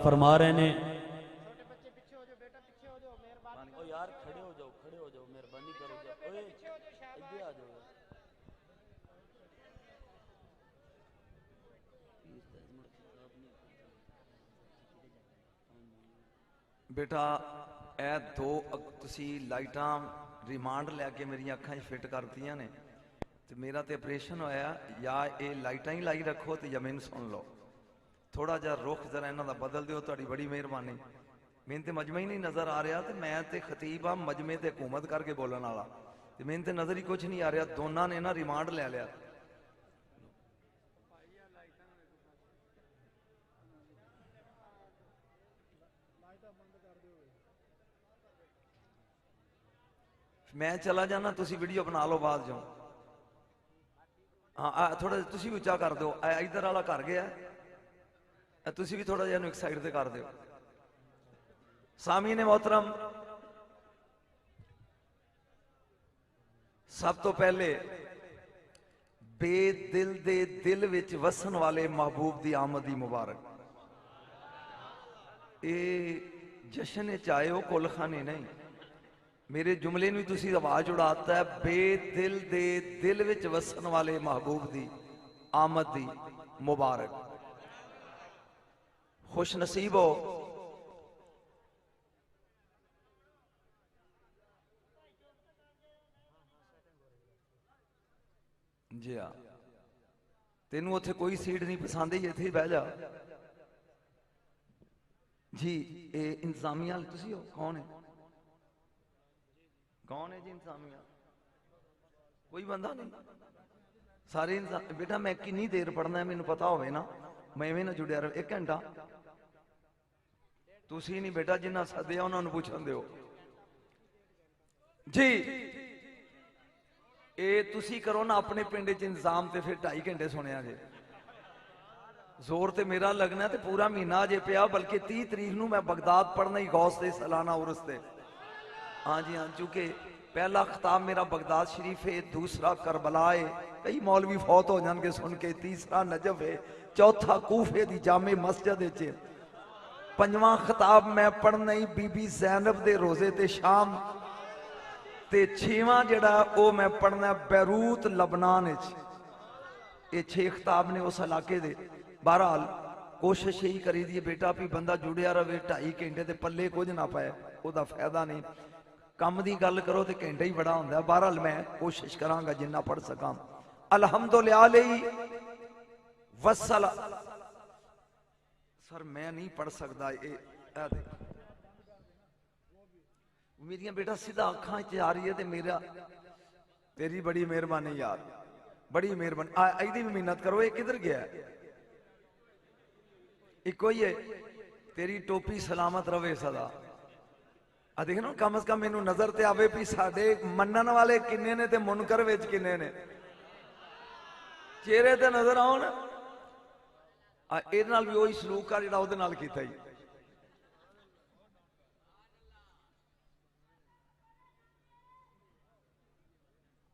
फरमा रहे ने। यार खड़े हो जाओ, खड़े हो जाओ, मेहरबानी करो। ओए इधर आ जाओ। बेटा ए दो तुसी लाइटां रिमांड लैके मेरी अखां फिट करतियां ने तो मेरा तो ऑपरेशन होया, या ये लाइटां ही लाई रखो तो या मैनू सुन लो। थोड़ा जा रुख जरा इन्हां दा बदल दिओ, तुहाडी बड़ी मेहरबानी। मैनू तो मजमा ही नहीं नज़र आ रहा, तो मैं तो खतीब हाँ मजमे ते हुकूमत करके बोलने वाला, तो मैनू तो नज़र ही कुछ नहीं आ रहा। दोनों ने ना रिमांड ले लिया। मैं चला जाना, तुसी वीडियो बना लो बाद जाओ। हाँ थोड़ा तुसी भी उच्चा कर दो। इधर वाला घर गया, तुसी भी थोड़ा जिहा एक साइड से कर दो। सामी ने मोहतरम, सब तो पहले बेदिल दे दिल विच वसन वाले महबूब दी आमद दी मुबारक। ये जश्न चाहे हो कुल खाने नहीं, मेरे जुमले नूं तुसी आवाज उड़ाता है। बेदिल दे दिल विच वसन वाले महबूब दी आमद दी मुबारक। खुश नसीब हो जी। हाँ तेनू उत्थे कोई सीट नहीं पसंद ही, इत्थे ही बह जा जी। ये इंतजामिया तुसी हो? कौन है? कौन है जी इंतजामिया? कोई बंदा नहीं, सारे इंसान। बेटा मैं कितनी देर पढ़ना है मैनू पता होवे ना, मैं इवें ना जुड़िया रहे 1 घंटा। तुसी नहीं बेटा, जिन्ना सद्या उन्होंने पूछन दिओ जी। ये तुसी करो ना अपने पिंड च इंतजाम, तो फिर 2.5 घंटे सुनिया जे। जोर तो मेरा लगना तो पूरा महीना अजे पिया, बल्कि 30 तरीक नूं मैं बगदाद पढ़ना ही गौस दे सालाना उर्स ते। हाँ जी हाँ, चूंकि पहला खिताब मेरा बगदाद शरीफ है, दूसरा करबला है, कई मौलवी फौत हो जाएंगे सुन के, तीसरा नजफ है, चौथा कूफे दी जामे मस्जिद च, 5वां खिताब मैं पढ़ना ही बीबी ज़ैनब दे रोजे ते शाम, ते 6वां जड़ा वो मैं पढ़ना बैरूत लबनान च। ये 6 खिताब ने उस इलाके दे। बहरहाल कोशिश यही करी दी बेटा भी बंदा जुड़िया रहे, 2.5 घंटे के पल्ले कुछ ना पाए, वह फायदा नहीं। काम की गल करो तो घंटा ही बड़ा होंगे। बहरहाल मैं कोशिश करांगा जिन्ना पढ़ सका। अल्हम्दुलिल्लाह वस्सला। सर मैं नहीं पढ़ सकता ये, मेरिया बेटा सीधा अखा च आ रही है, तो मेरा तेरी बड़ी मेहरबानी यार, बड़ी मेहरबानी। इहदी भी मेहनत करो। ये किधर गया? इको ही है। तेरी टोपी सलामत रवे सदा। देख ना, कम से कम मैनू नजर ते आवे भी साडे मनन वाले किन्ने ने ते मुनकर विच किन्ने ने, चेहरे ते नजर आउण। इहदे नाल भी वही सलूक आ जिहड़ा उहदे नाल कीता ही।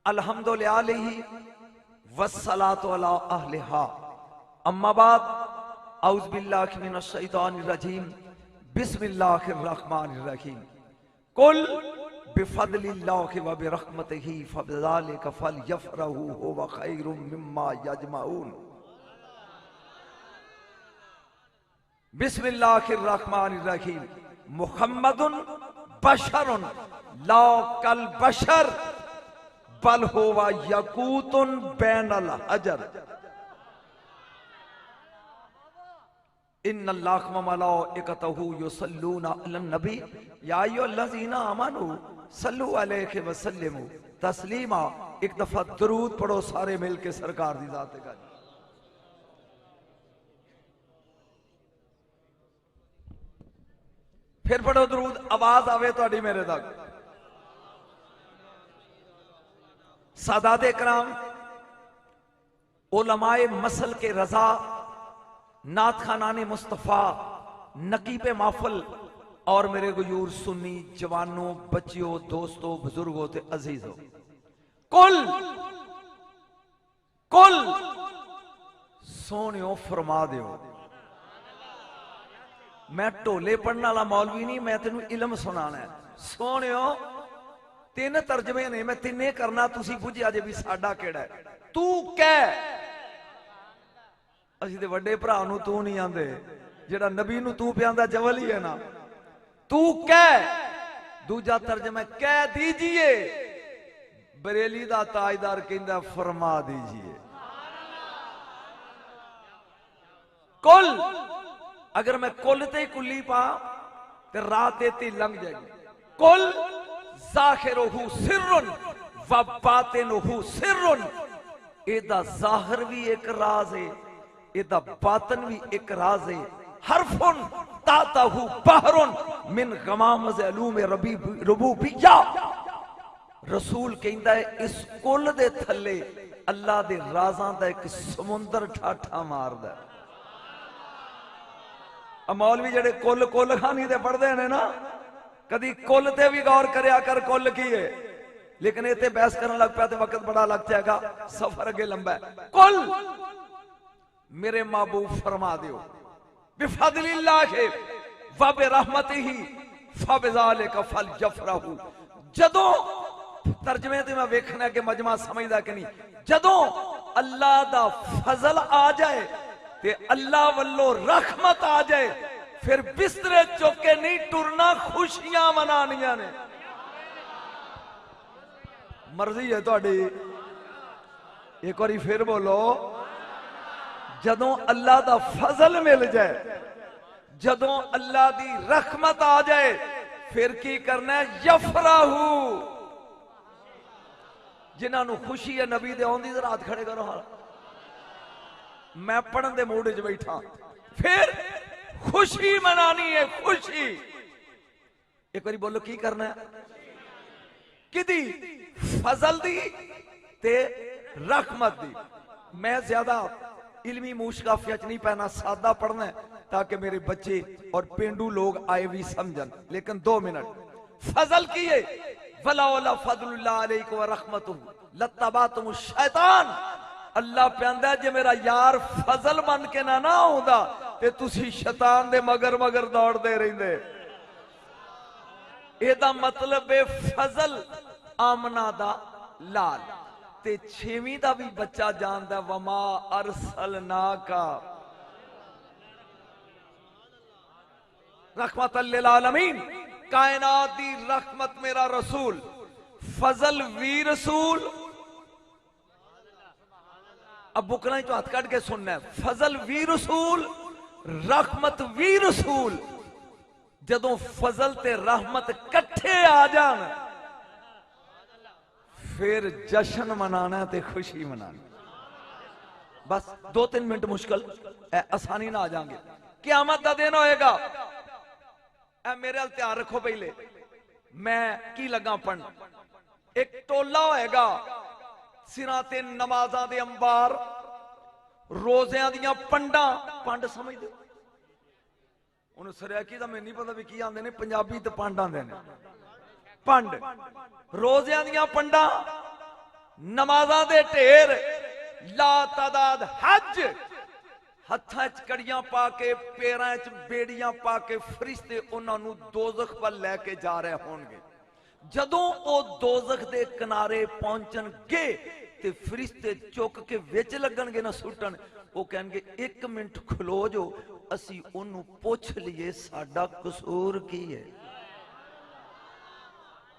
अल्हम्दुलिल्लाह वस्सलातु अला अहलिहा, अम्मा बाद, औज़ु बिल्लाहि मिनश शैतानिर रजीम, बिस्मिल्लाहिर रहमानिर रहीम। कुल बिफदलिल्लाहि व बिरहमतिही फबिज़ालिका फलयफ़रहू हुवा खैरुम मिम्मा यजमऊन। बिस्मिल्लाहिर रहमानिर रहीम। मुहम्मदुन बशरुन ला कल बशर बल हुवा यकूतुन बैनल हजर। इन्नल्लाह व मलाइकतहू युसल्लूना अलन नबी या अय्युहल्लज़ीना आमनू सल्लू अलैहि व सल्लिमू तस्लीमा। एक दफा दरूद पढ़ो सारे मिलके सरकार दी ज़ात का। फिर पढ़ो दरूद, आवाज आवे तुहाडी मेरे तक। सादात इकराम, उलमाए मसल के रजा, नात खानाने मुस्तफ़ा, नकीब माफल और मेरे गुयूर सुन्नी जवानों, बच्चियों, दोस्तों, बुजुर्गों ते अजीजों, कुल कुल सोनियो फरमा दियो। मैं ढोले पढ़ने वाला मौलवी नहीं, मैं तेन इलम सुनाना है। सोनियो 3 तर्जमे ने, मैं तिने करना, तुसी बुझिया जे भी साडा केड़ा है। तू कह, असीं ते वड्डे भरा नूं तू नहीं आंदे, जेड़ा नबी नूं तू पियांदा जवल ही है ना। तू कह, दूजा तर्जमा कह दीजिए, बरेली दा ताजदार कहंदा फरमा दीजिए। कुल, अगर मैं कुल ते कुली पा ते रात एती लंघ जाएगी। कुल ज़ाहिरुहु सिर्रुन व बातिनुहु सिर्रुन, एदा ज़ाहिर भी एक राज है, एदा बातन भी एक राज है। हरफुन ताताहु बहरुन मिन गमामज़ अलूम रुबूबिय्या। रसूल कहंदा है इस कुल दे थल्ले अल्लाह दे राजां दा एक समुंदर ठाठा मारदा। मौलवी जेड़े कुल कुल खानी ते पढ़दे ने ना, कदी कुल ते भी गौर करया कर, कुल की है। लेकिन इत्थे बहस करन लग पिया ते वक्त बड़ा लग जाएगा, सफर अगे लंबा है। कुल मेरे महबूब फरमा दियो, बिफदलिल्लाहि व बिरहमतिही फबिज़ालिका फलयफ़रहू। जदों तर्जमे ते मैं वेखना कि मजमा समझदा कि नहीं, जदों अल्लाह दा फजल आ जाए ते अल्लाह वल्लों रहमत आ जाए, फिर बिस्तरे चुक के नहीं टुरना, खुशियां मनानियां ने। मर्जी है तुहाडी, एक बारी फिर बोलो, जदों अल्लाह दा फजल मिल जाए, जदों अल्लाह दी रहमत आ जाए, फिर की करना है, यफराहू। जिन्होंने खुशी है नबी दे आउंदी, जरा हाथ खड़े करो। हाल मैं पढ़न दे मूड च बैठा, फिर खुशी मनानी है, खुशी। एक बारी बोलो की करना है, किदी फजल दी ते रहमत दी। मैं ज्यादा इल्मी मूशकाफिया च नहीं पैना, सादा पढ़ना है ताकि मेरे बच्चे और पेंडू लोग आए भी समझन। लेकिन 2 मिनट फजल की है, वलौला फदलुल्लाह अलैकुम व रहमतुहु लत्तबातुम शैतान। अल्लाह कहंदा जे मेरा यार फजल बन के ना आउंदा ते तुसी शैतान दे मगर मगर दौड़दे रहिंदे। एदा मतलब है फजल आमना दा लाल ते 6वीं दा भी बच्चा जानदा, वमा अरसलनाका रहमतल लिल आलमीन। कायनात दी रहमत मेरा रसूल, फजल वी रसूल। अब बुकना ही तो हाथ काट के सुनना है, फजल वी रसूल, रहमत वी रसूल। जदों फजल ते रहमत कट्ठे आ जान, फिर जश्न मनाना ते खुशी मनाना। बस 2-3 मिनट मुश्किल, आसानी ना आ जाएंगे। क़यामत दा दिन होएगा, मेरे हाल ध्यान रखो। पहले मैं की लगा पढ़न, एक टोला होएगा, सिरां ते नमाज़ां दे अंबार, रोज़ियां दियां पंडां। पंड समझ दो उन्हें सरैकी दा मैनूं नहीं पता भी की आंदे ने, पंजाबी ते पंड आंदे ने। पंड रोज़ियां दियां पंडां, नमाज़ां दे ढेर, ला तादाद हज, हत्थां च कड़ियां पा के, पैरां च बेड़ियां पा के फरिश्ते उन्हां नूं दोज़ख वल लैके जा रहे होणगे। जदों ओ दोज़ख दे किनारे पहुंचणगे ते फरिश्ते चुक के विच लगणगे ना सुटण, वो कहणगे 1 मिनट खलो जो, असी ओनू पुछ लईए साडा कसूर की है।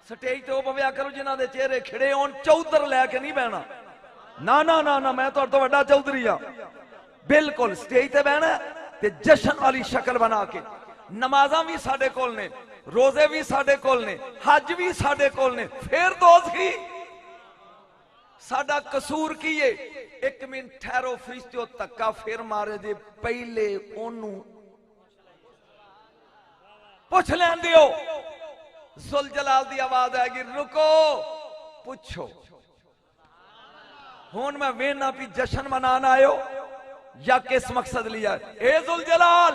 स्टेज ते पविया करो जिन्हां दे चेहरे खिड़े होण, चौधर लैके नहीं बहना। ना ना ना ना, मैं तुहाडे तो वड्डा चौधरी आ। बिल्कुल स्टेज ते बहना ते जश्न वाली शक्ल बना के। नमाज़ां भी साडे कोल ने, रोजे भी साडे कोल ने, हज भी साडे कोल ने, फिर दोज़खी साडा कसूर की है। 1 मिनट ठहरो, फरिश्ते धक्का फिर मारे जे, पहले ओनू पुछ लैन दियो। जुल जलाल दी आवाज आएगी, रुको पूछो। हुण मैं वेना भी जश्न मनाना आयो या किस मकसद लिया। ए जुल जलाल,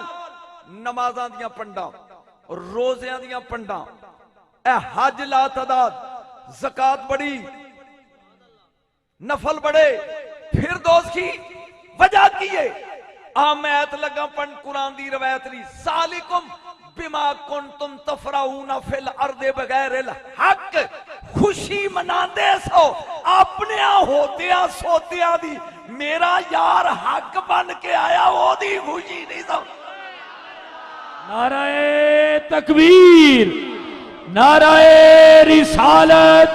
नमाज़ां दियां पंडां, रोज़ियां दियां पंडां, ए हज ला तादाद, ज़कात बड़ी, नफल बड़े, फिर दोज़खी वजह की है। आ मैत लगा पढ़ कुरान दी रवायत ली सालिकुम बिमा कुंतुम तफराऊना फिल अर्दे बगैर हक खुशी मनांदे सो अपने होतिया सोतिया दी मेरा यार हक बन के आया ओदी खुशी नहीं सो। नाराए तकबीर, नाराए रिसालत,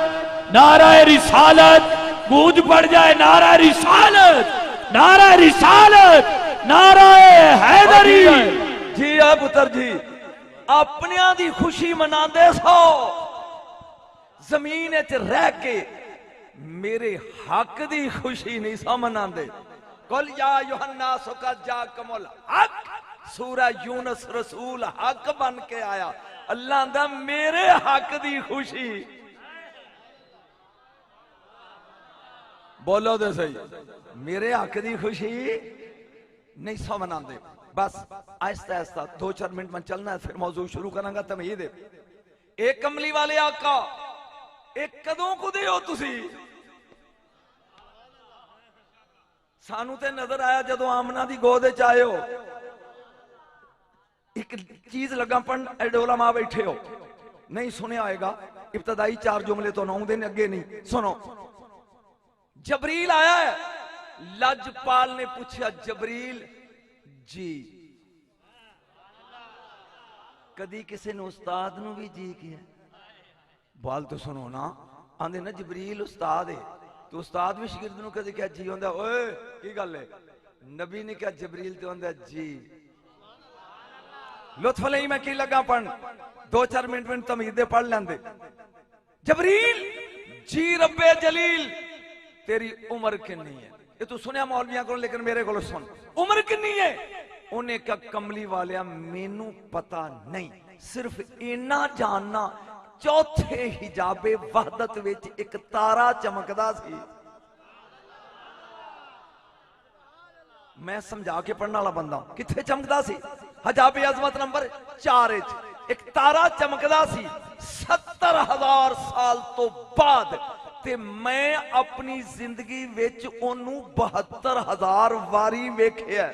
नाराए रिसालत, गूंज पड़ जाए नाराए रिसालत, नाराए रिसालत, नाराए हैदरी। जी आ पुत्र जी अपनिया दी खुशी मनांदे सो जमीन च रह के मेरे हक दी खुशी नहीं सो मनांदे। कुल या यूहन्ना सुका जा कमुल हक सूरा यूनुस रसूल हक बन के आया। अल्लाह दा मेरे हक दी खुशी बोलो तो सही मेरे हक दी खुशी नहीं सो मनांदे। बस आहिस्ता आहिस्ता 2-4 मिनट में चलना है फिर मौजू शुरू करांगा। तमीद एक कमली वाले आका एक कदों को दे हो तुसी सानू ते नजर आया जदों आमना दी गोद च आए हो। एक चीज लगा पढ़ एडोला मां बैठे हो नहीं सुने आएगा इब्तदाई 4 जुमले तो 9 दिन अगे नहीं सुनो। जबरील आया है लजपाल ने पूछा जबरील जी कदी किसी ने उस्ताद नू भी जी किया बाल तो सुनो ना आंदे ना जबरील उस्ताद है तो उस्ताद भी शागिर्द नू कदी क्या जी होंदा ओए की गल है नबी ने क्या जबरील तो होंदा जी। लुत्फ लई मैं की लगा पढ़ 2-4 मिनट में तमीदे पढ़ लेंदे। जबरील जी रब्बे जलील तेरी उम्र कितनी है ये तू सुनिया मौलवियां को लेकिन मेरे को सुन उम्र कितनी है। उन्हें क्या कमली वाले मैनू पता नहीं सिर्फ इना जानना चौथे हिजाबे वहदत विच एक तारा चमकदा सी। मैं समझा के पढ़ने वाला बंदा किथे चमकदा सी हिजाबे अजमत नंबर 4 एक तारा चमकदा सी 70,000 साल तो बाद ते मैं अपनी जिंदगी विच ओनू 72,000 वारी वेखिया।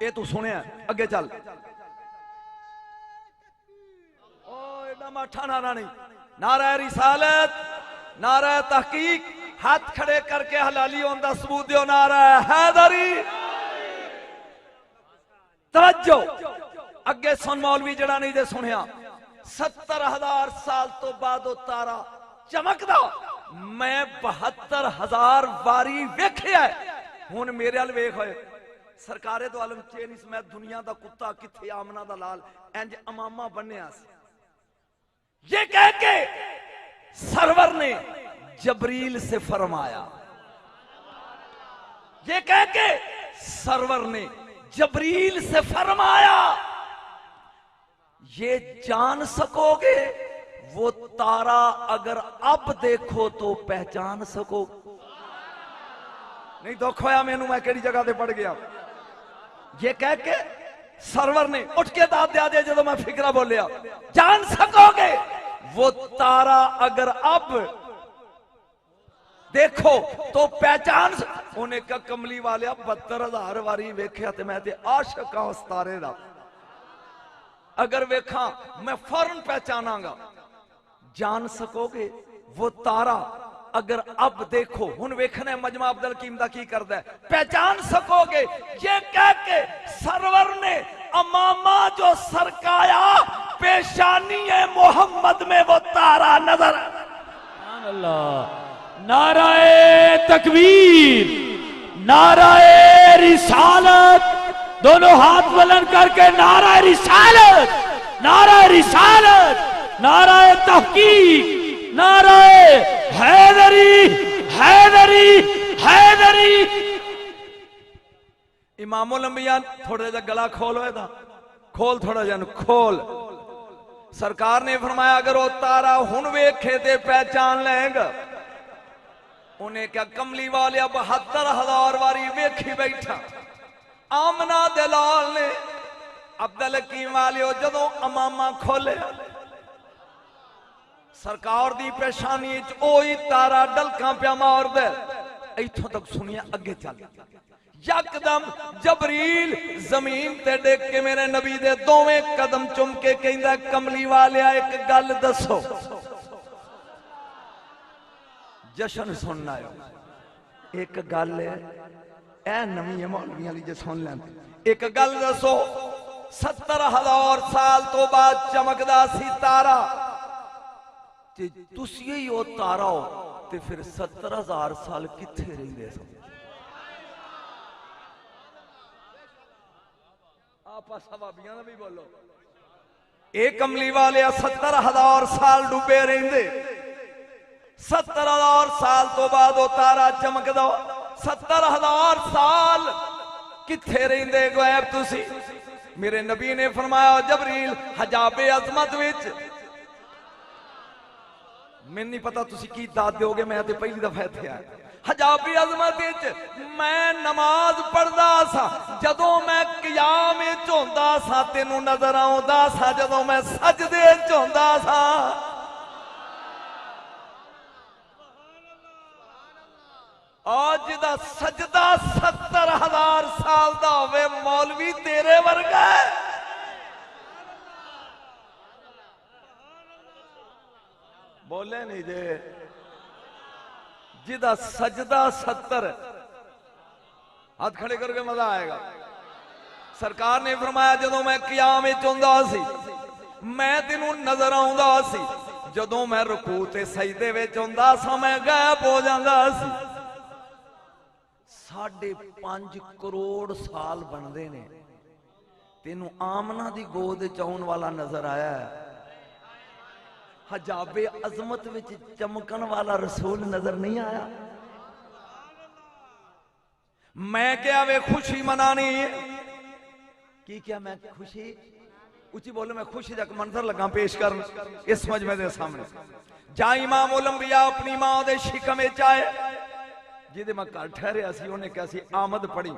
ये तू सुनिया अगे चल ओ एडा माठा नारा नहीं नारा रिसालत नारा तहकीक हाथ खड़े करके हलाली होंदा सबूत दियो नारा हैदरी। तवज्जो अगे सुन मौलवी जड़ा नहीं दे सुनिया 70,000 साल तो बाद वो तारा चमकदा मैं 72,000 वारी वेखिया। हुण मेरे अल वेख होए सरकारे तो आलम चेन इस मैं दुनिया दा कुत्ता किथे आमना दा लाल इंज अमामा बन्निया सी। ये कह के सरवर ने जबरील से फरमाया ये कह के सरवर ने जबरील से फरमाया ये जान सकोगे वो तारा अगर अब देखो तो पहचान सको। नहीं दुख होया मैनू मैं केड़ी जगह पे पड़ गया। ये कह के सरवर ने उठ के दाद दिया दे जो मैं फिक्रा बोलिया जान सकोगे वो तारा अगर अब देखो तो पहचान। उन्हें का कमली वाले 72,000 वारी वेख्या ते मैं ते आशिक हां उस तारे दा अगर वेखा मैं फौरन पहचानांगा। जान सकोगे वो तारा अगर अब देखो हुन वेखने मजमा अब्दुल कीम दा की करदा है पहचान सकोगे। ये कह के सरवर ने अमामा जो सरकाया पेशानी है मोहम्मद में वो तारा नजर। अल्लाह नाराए तकबीर, नाराए रिसालत, दोनों हाथ बुलंद करके नाराए रिसालत, नाराए रिसालत, नाराए तहकीक, नाराए हैदरी, हैदरी, हैदरी। इमामुल अंबिया थोड़ा जा गला खोलो एदा खोल थोड़ा जा खोल। सरकार ने फरमाया अगर वो तारा हुन वेखे ते पहचान लेंगा। उन्हें क्या कमली वाले 72,000 वारी वेखी बैठा। आमना दलाल ने अब्दुल हकीम वाले जदों अमामा खोले सरकार दी पेशानी च ओही तारा डलका पिया मार दे। इथों तक सुनिया, अगे चल। यकदम जबरील जमीन ते देख के मेरे नबी दे दोवें कदम चुम के कहंदा, कमली वालिया एक गल दसो। जशन सुनना है, एक गल है ए नवी है मौलवी वाली, जो सुन लें। एक गल दसो, 70,000 साल तो बाद चमकदा सी तारा, ते तुसी ही ओ तारा हो, ते फिर 70,000 साल किथे रहिंदे सो? आपा सवाबियां दा भी बोलो। एक कमली वाले 70,000 साल डूबे रहिंदे, 70,000 साल तो बाद वो तारा चमकदा। 70,000 साल किथे रहिंदे गैब तुसी? मेरे नबी ने फरमाया, जबरील हजाबे अजमत विच। मैनू नहीं पता तुसी की दाद दोगे, मैं तो पहली दफा इत्थे आया। हजाबी अजमत विच मैं नमाज पढ़दा सा, जदों मैं क़याम विच होंदा सा तेनू नजर आउंदा सा, जदों मैं सजदे विच होंदा सा। आज दा सजदा 70,000 साल दा होवे, मौलवी तेरे वर्गा है। बोले नहीं जे, जिदा सजदा 70, हाथ खड़े करके मजा आएगा। सरकार ने फरमाया, जदों मैं क़याम विच होंदा सी मैं तेनू नजर आउंदा सी, जदों मैं रुकू ते सजदे विच होंदा सा मैं गायब हो जांदा सी। 5.5 करोड़ साल बनते ने, तेनू आमना दी गोद चाउन वाला नजर आया है, हजाबे अजमत विच चमकन वाला रसूल नजर नहीं आया। मैं क्या वे खुशी मनानी की, क्या मैं खुशी उची बोलो, मैं खुशी का मंजर लगा पेश कर इस मजमे दे सामने। जा इमाम उल अंबिया अपनी मां दे शिकम विच आए, जिदे मैं घर ठहरिया सी, उन्हें क्या सी आमद पड़ी,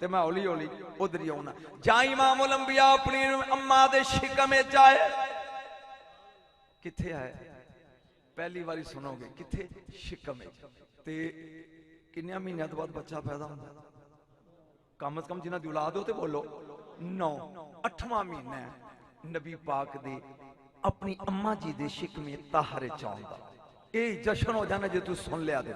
ते मैं हौली हौली उधर ही आना। जा इमाम उल अंबिया अपनी अम्मा दे शिकम विच आए, किथे आए पहली बारी सुनोगे, किथे शिकम विच। ते किन्ने महीनों तो बाद बच्चा पैदा होता? कम से कम जिन्हां दी औलाद हो ते बोलो 9, 8वां महीना है नबी पाक दे अपनी अम्मा जी दे शिकमे ताहरे चाहता। ये जश्न हो जाना जे तू सुन लिया दे।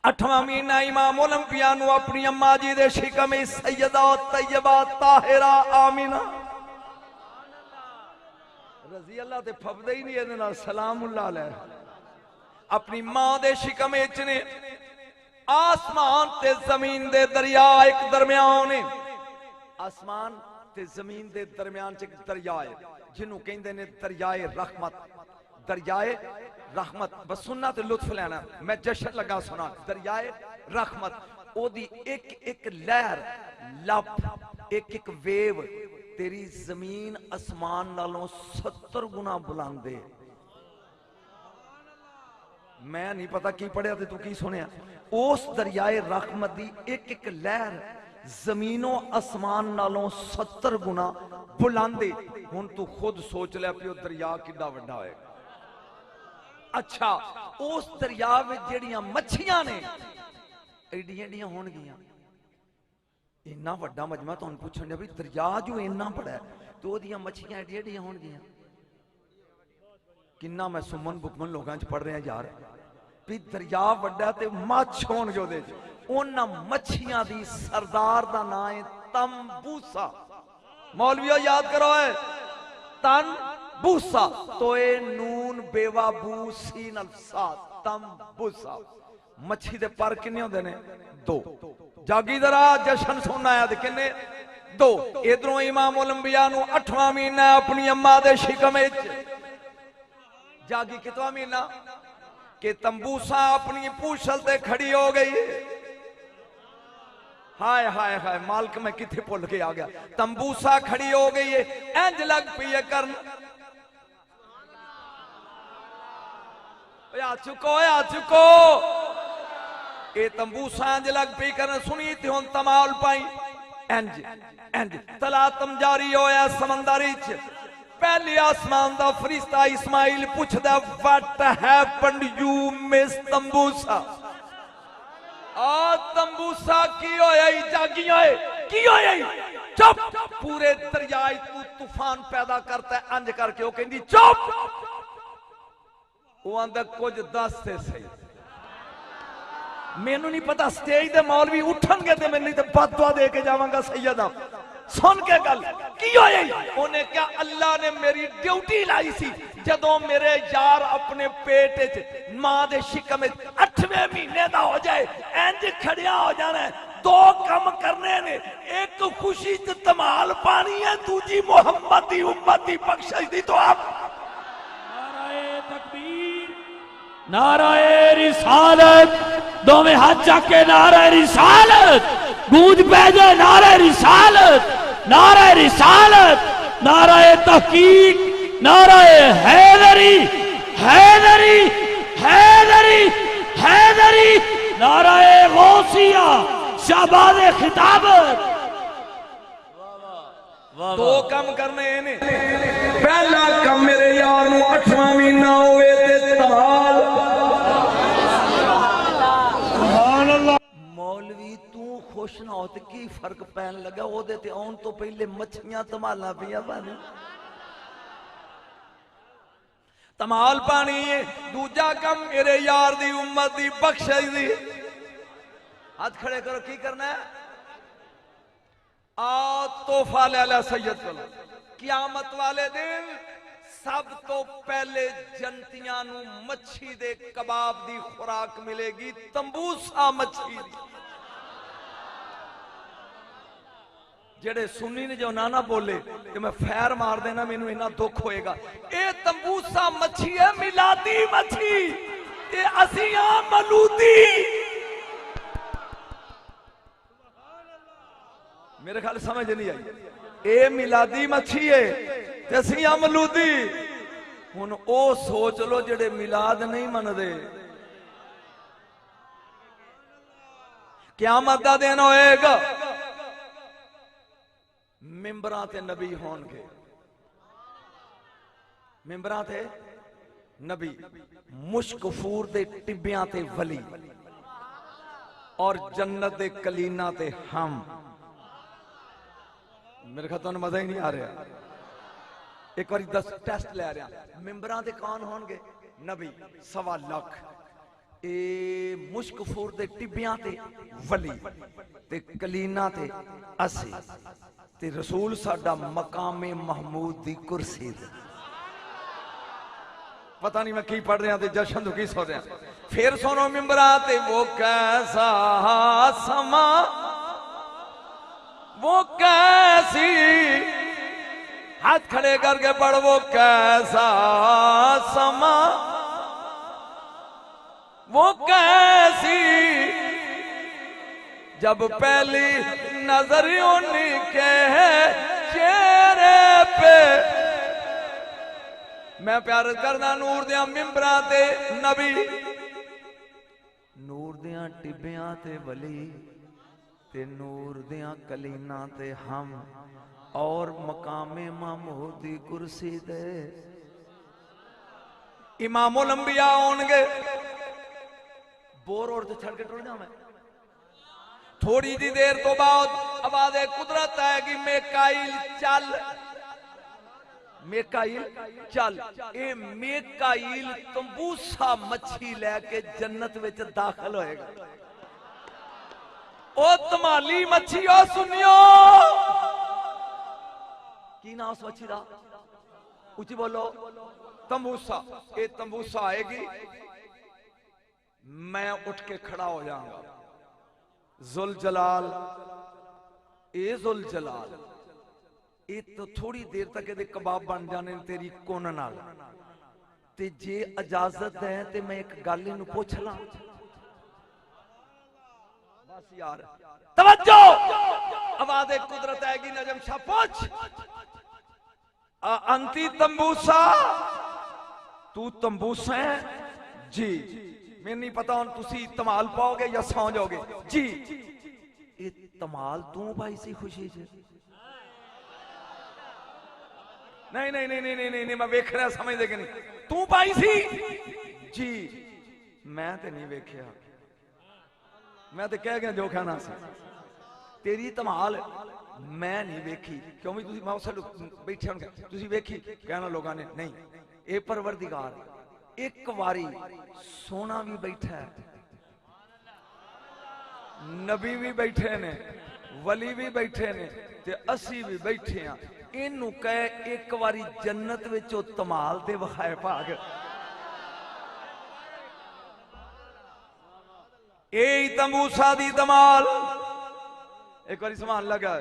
8वां महीना इमाम उल अंबिया नू अपनी अम्मा जी दे शिकमे सैयदा तैयबा ताहिरा आमिना रजी अल्लाह ते फबदे ही नहीं इहदे नाल, सलामुल्लाह अलैह। अपनी मां दे शिकमे च ने आसमान ते जमीन दे दरिया एक दरम्यान है। आसमान ते जमीन दे दरम्यान च एक दरिया है, जिन्हों कहंदे ने दरियाए रहमत। दरियाए रहमत बस सुनना ते लुत्फ लेना, मैं जश्न लगा सुना। दरियाए रहमत, ओदी एक एक लहर लप, एक एक वेव तेरी जमीन आसमान नालों 70 गुना बुलंदे। मैं नहीं पता की पढ़िया ते तू की सुनिया। उस दरियाए रहमत दी एक एक लहर जमीनों आसमान नालों 70 गुना बुलंदे। हुण तू खुद सोच ले पियो दरिया किड्डा वड्डा होएगा। अच्छा, उस दरिया में जेड़ियां मच्छियां ने एडियां एडियां होणगियां। इन्ना वड्डा मजमा तुहानू पुछण दे भी दरिया जो इन्ना बड़ा है तो ओदियां मच्छियां एडियां एडियां होणगियां। किन्ना मैं सुमन बुकमन लोगों च पढ़ रहा यार भी दरिया वड्डा ते मच्छ होणगे ओदे च। उन्हां मच्छियां दी सरदार दा नाम है तंबूसा। मौलवियों याद करो है तंबूसा, तो ए नून बेवा बू सीन अल्फसा तंबूसा। मच्छी दे पर किन्ने होंदे ने? 2। जागी जरा जश्न सुनना है किन्ने? 2। इधरों इमाम उल अंबिया नू 8वां महीना अपनी अम्मा दे शिकम विच। जागी कितवा महीना के तंबूसा अपनी पूछल ते खड़ी हो गई। हाय हाय हाय मालिक मैं किथे भुल के आ गया। तंबूसा खड़ी हो गई है, इंज लग पई है करन। आ चुको आ चुको। ये तंबूसा इंज लग पई करन। सुनी ते हुन तमाल पाई इंज इंज तलातम जारी होया समंदरी च। पहले आसमान दा फरिश्ता इस्माइल पुछदा व्हाट हैपेंड यू मिस तंबूसा। आ तंबूसा की होया जागी होए की होया चुप। पूरे दरिया तू तूफान पैदा करता है अंज करके वो कहंदी चुप। वो आंदा कुछ दस ते सही। मैनू नहीं पता स्टेज दे मौलवी उठणगे ते मैं नहीं ते बददुआ दे के जावांगा सैयदा। सुन के गल की होई उन्हें क्या अल्लाह ने मेरी ड्यूटी लाई सी जदों मेरे यार अपने पेट च मां दे शिकम 8वें महीने दा हो जाए इंज खड़िया हो जाना है। दो कम करने ने एक खुशी च धमाल पानी है दूजी मोहम्मद दी उम्मत दी बख्शिश दी। तो आप नाराए तकबीर नाराए रिसालत दोवें हाथ चक के नाराए रिसालत गूंज पै जाए। नाराए रिसालत नाराए रिसालत नाराए तहकीक नाराए हैदरी हैदरी हैदरी हैदरी नाराए गौसिया शाहबाज़े खिताबत। दो कम करने ने पहला कम मेरे यार नू 8वां महीना होवे ते धमाल। मौलवी तू खुश ना हो ते की फर्क पैन लगा ओदे ते आउण तो पहले मच्छियां धमाला पिया बन धमाल पानी। दूजा कम मेरे यार दी उम्मत दी बख्शिश दी। हाथ खड़े करो की करना है। आ तोहफा ले ला सैयद को। क़यामत वाले दिन सब तो पहले जनतियां नू मच्छी दे कबाब दी खुराक मिलेगी तंबूसा मच्छी दी। जेड़े सुन्नी ने जो ना बोले कि मैं फैर मार देना मैनू इन्ना दुख होएगा। ये तंबूसा मच्छी है मिलादी मच्छी ते असी आ मलूदी। मेरे ख्याल समझ नहीं आई। ए मिलादी मच्छी है ते असी आ मलूदी। हुन ओ सोच लो जेड़े मिलाद नहीं मनदे क़यामत दा दिन होएगा मिंबरां ते नबी होणगे। मिंबरां ते नबी मुश्कफूर दे टिब्बियां ते वली और जन्नत दे कलीना ते हम। मेरे ख्याल तुहानू मजा ही नहीं आ रहा। एक बार 10 टेस्ट ले रहा। मिंबरां ते कौन होणगे नबी 1.25 लाख। ए मुश्कफूर दे टिब्बियां ते वली ते कलीना ते असी ते रसूल साडा मकामे महमूद दी कुर्सी दे। पता नहीं मैं की पढ़ रहा ते जशन तो की सो रहा। फिर सुनो मिंबरां ते वो कैसा समा वो कैसी। हाथ खड़े करके पढ़ वो कैसा समा वो कैसी जब पहली नजर उनके चेहरे पे। मैं प्यार करना नूर दिया मिंबरां ते नबी नूर दिया टिब्बियां ते वली ते नूर दिया कलीना ते हम और मकामे महमूद दी कुर्सी दे इमामुल अंबिया होंगे। बोर और छड़ के टुर जावे। थोड़ी जी देर तो बाद आवाज कुदरत है कि मेकाइल चल मेकाइल चल। ए मेकाइल तंबूसा मच्छी लेके जन्नत विच दाखिल होएगा। ओ धमाली मच्छी ओ सुनियो की नाम उस मच्छी दा उची बोलो तंबूसा। ए तंबूसा आएगी मैं उठ के खड़ा हो जाऊंगा। जुल जलाल ए जुल जलाल ए तो थोड़ी देर तक ये कबाब बन जाने तेरी कोन नाल ते जे इजाजत है ते मैं एक गल इनू पूछ ला। बस यार तवज्जो आवाज कुदरत आएगी। नजम शाह पूछ अंती तंबूसा तू तंबूसा है जी। मैं नहीं पता हूं तुसी तमाल पाओगे या सौ जाओगे जी। ये तमाल तू भाई सी खुशी च नहीं नहीं नहीं नहीं नहीं नहीं मैं वेख रहा समझदे कि नहीं तू पाई सी जी मैं ते नहीं वेख्या मैं तो कह गया जो कहना सी तेरी धमाल मैं नहीं वेखी क्यों भी तुसी मैं उस बैठे होंगे तुसी वेखी कहना लोगों ने नहीं ये परवरदिगार एक बारी सोना भी बैठा है नबी भी बैठे ने वली भी बैठे ने ते असी भी बैठे हाँ इनू कह एक बारी जन्नत विचों धमाल ते विखाए भाग यही तंबूसा दी धमाल एक बारी समान लगा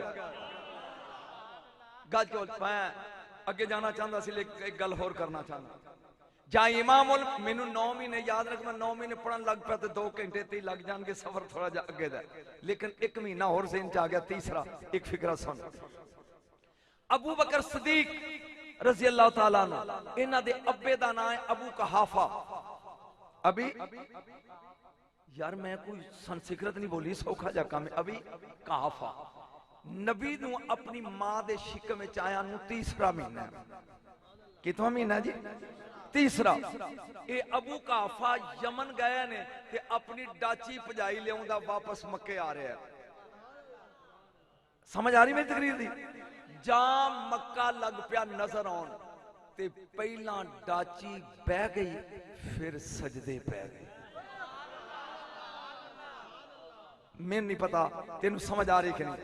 गज को मैं अगे जाना चाहता सी लेकिन एक गल होर करना चाहता जा इमाम मैनू 9 महीने याद रख मैं 9 महीने पढ़न लग पाया तो 2 घंटे ते लग जाएंगे सफर थोड़ा जा अगे दा लेकिन 1 महीना होर ज़हन च आ गया तीसरा एक फिक्रा सुन अबू बकर सदीक रजी अल्लाह तआला अन्हु इन्हां दे अब्बे दा नाम है अबू कहाफा अभी यार मैं कोई संस्कृत नहीं बोली सौखा जा काम अभी कहाफा नबी नू अपनी मां दे शिकम विच आया नू तीसरा महीना कितवां महीना जी तीसरा ये अबू कहाफा यमन गए ने ते अपनी डाची भजाई लिया वापस मक्के आ रहा है समझ आ रही मेरी तकरीर दी जा मक्का लग पिया नजर आउण ते पहला डाची बह गई फिर सजदे पै गए मैनू नहीं पता तेन समझ आ रही कि नहीं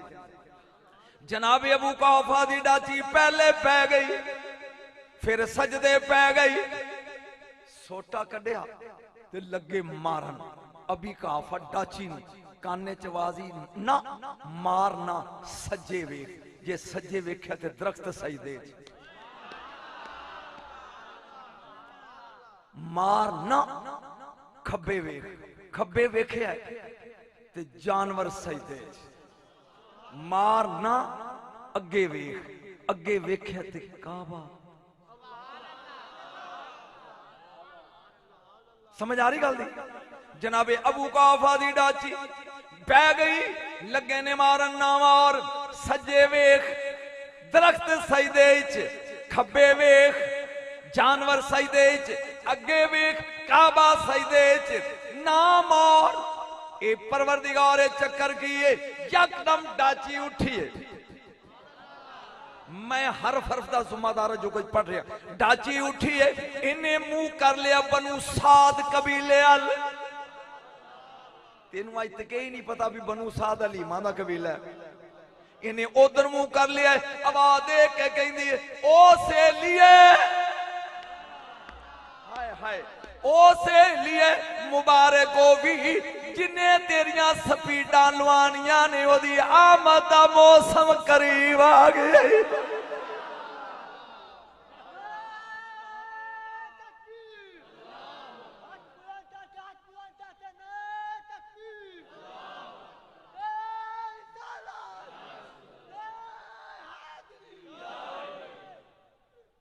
जनाब अबू कहाफा दी डाची पहले पै गई फिर सजदे पै गई सोटा कढ़िया ते लगे मारन अबी कहाफा डाची नू काने च आवाज़ ना मारना सज्जे वेख जे सज्जे वेख्या ते दरख्त सजदे मारना खब्बे वेख खब्बे वेख्या ते जानवर सजदे मारना अगे वेख अगे वेख्या ते काबा समझ आ रही गल दी जनाबे अबू कहाफा दी डाची पै गई लगे ने मारन ना मार सज्जे वेख दरख्त सजदे च खब्बे वेख जानवर सजदे च अगे वेख काबा सजदे च ना मार ए परवरदिगार चक्कर किए यकदम डाची उठिए मैं हरफ का जुम्मेदार जो कुछ पढ़ रहा डाची उठी है इन्हें मुंह कर लिया बनू साद कबीले अल तेन अज तक ही नहीं पता भी बनू साद हलीमा का कबीला इन्हें उधर मुंह कर लिया आवाज दे के कहती है ओ सहेलिए हाय हाय ओ सहेलिए मुबारक हो भी जिन्हें तेरिया स्पीडा लवानिया ने ओदी आमद का मौसम करीब आ गया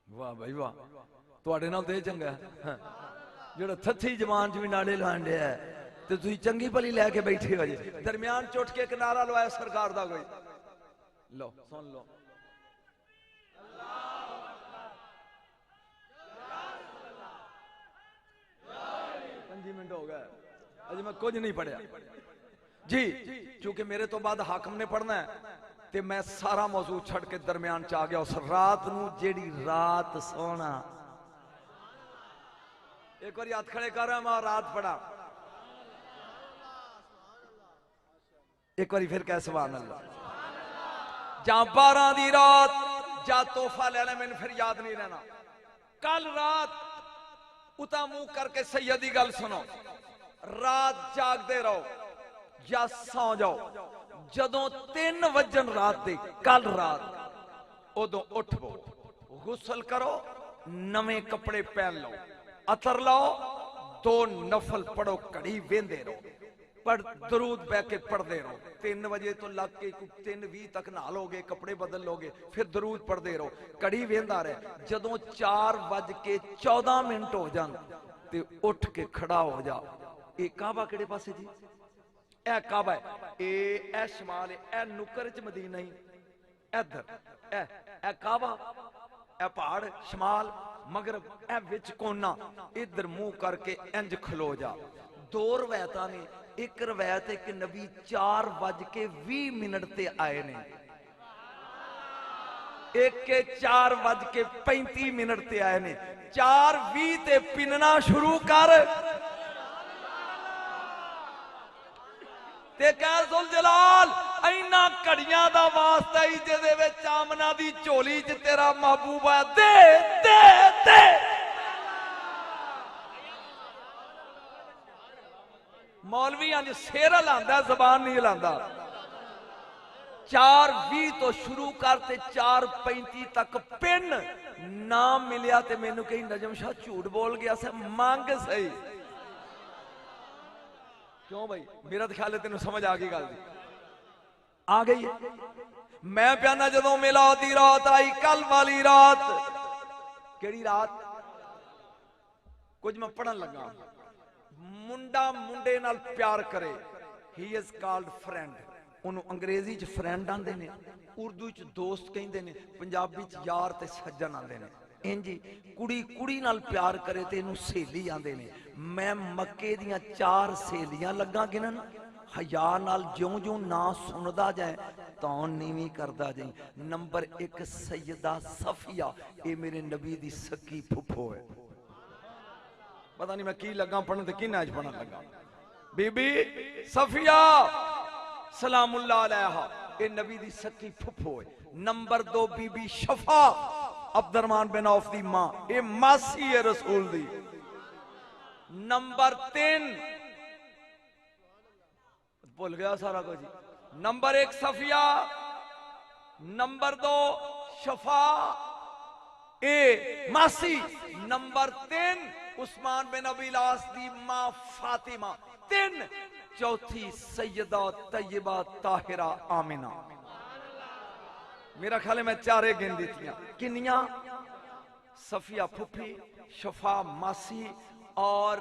वाह भाई वाह तुहाडे नाल ते चंगा जेड़ा थथी जमान च भी नाले लाण दिया तो तुम चंगी भली लैके बैठे हो जे दरम्यान चुट के किनारा लवाया सरकार दा कोई लो सुन लो 5 मिनट हो गए अजे मैं कुछ नहीं पढ़िया जी क्योंकि मेरे तो बाद हाकम ने पढ़ना है ते मैं सारा मौजू छड़ के दरम्यान च आ गया उस रात नू जेड़ी रात सोना एक बार हाथ खड़े कर रहा मैं रात पढ़ा एक बार फिर कह सुभान अल्लाह जा 12 दी रात जा तोहफा लेना मैंने फिर याद नहीं रहना कल रात उता मुंह करके सैयद की गल सुनो रात जागते रहो या सौ जाओ जदों 3 वजन रात दे कल रात उदों उठ पो गुसल करो नवे कपड़े पहन लो अतर लाओ 2 नफल पढ़ो घड़ी वेंदे रहो पढ़ दरूद बह के पढ़ते रहो 3 बजे तो लग के 3:20 तक नहा लोगे कपड़े बदल लोगे फिर दरूद पढ़ते रहो घड़ी वेंदा रहे जदों 4:14 हो जान ते उठ के खड़ा हो जा ये काबा किहड़े पासे जी ए काबा है ए शमाल ए नुकर च मदीना ही इधर ए काबा ए पहाड़ शमाल मगरब ए विच कोना इधर मुंह करके इंज खलो जा। दो रवायतां ने, एक रवायत है कि नबी 4:20 ते आए ने, एक के 4:35 ते आए ने। 4:20 ते पिनना शुरू कर ते कह जुल जलाल इन्ना घड़ियां दा वास्ता ही जिहदे विच आमना दी झोली च तेरा महबूब है, दे दे दे। मौलवी अंज सिर हिलांदा जबान नहीं हिलांदा। 4:20 तो शुरू करते 4:35 तक पिन ना मिलिया ते मैनू कही नजम शाह झूठ बोल गया से, मंग सही। क्यों भाई, मेरा तो ख्याल है तेन समझ आ गई गल आ गई है। मैं प्याना जदों मिलाद दी रात आई, कल वाली रात, केड़ी रात, कुछ मैं पढ़न लगा, मुंडा मुंडे नाल प्यार करे, ही इज कॉल्ड फ्रेंड। उन्होंने अंग्रेजी च फ्रेंड आंदे ने, उर्दू च दोस्त कहंदे ने, पंजाबी च यार ते सज्जन आंदे ने। इंजी कुड़ी कुड़ी नाल प्यार करे ते इनू सहेली आंदे ने। मैं मक्के दियां 4 सहेलियां लगा गिनन, हया नाल ज्यों ज्यों ना सुनदा जाए तौन नीवी करदा जाए। नंबर 1 सैयदा सफिया, ये मेरे नबी दी सकी फुफो है। पता नहीं मैं की लगा पढ़न ते किन्ना च पढ़न लगा। बीबी सफिया सलामुल्लाह अलैहा, ये नबी दी सकी फुफो है। नंबर 2 बीबी शफा अब्दुर्रहमान बिन औफ दी मां, ये मासी है रसूल दी। नंबर 3 भूल गया सारा कुछ। नंबर 1 सफिया, नंबर 2 शफा ए मासी, नंबर 3 उस्मान बिन अबी लास दी मां फातिमा, 3 चौथी सैयदा तैयबा ताहिरा आमिना। मेरा ख्याल है मैं 4 गिन दितियां। किन्नियां? सफिया फुफी, शफा मासी और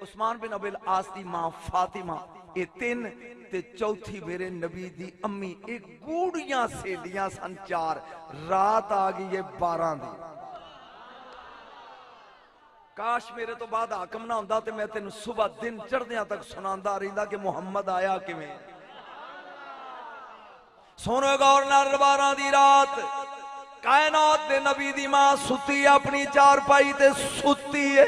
उस्मान बिन अबी लास दी मां फातिमा, ये 3 ते चौथी मेरे नबी दी अम्मी। एक गूढ़ियां सहेलियां सन 4। रात आ गई है 12 दी। काश मेरे तो बाद हाकम ना होंदा ते मैं तेन सुबह दिन चढ़दियां तक सुनांदा रहिंदा कि मुहम्मद आया किवें। सोनो गौर नाल 12 दी रात कायनात दे नबी दी मां सुती अपनी चारपाई ते सुती है।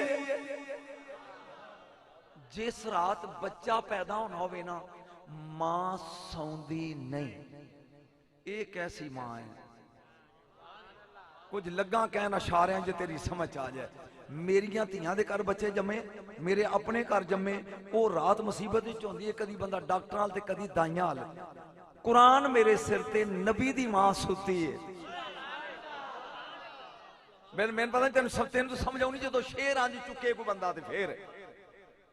जिस रात बच्चा पैदा होना होवे ना, मां सौंदी नहीं। एक ऐसी मां है, कुछ लगा कहना इशारियां जे तेरी समझ आ जाए। मेरियां धियां दे घर बच्चे जम्मे, मेरे अपने घर जम्मे, वो रात मुसीबत विच होंदी है, कदी बंदा डॉक्टर नाल ते कदी दाइयां हाल। कुरान मेरे सिर ते, नबी दी मां सुती है। मैंने पता तेन तो समझ आनी जो शेर आंज चुके कोई बंदा ते फिर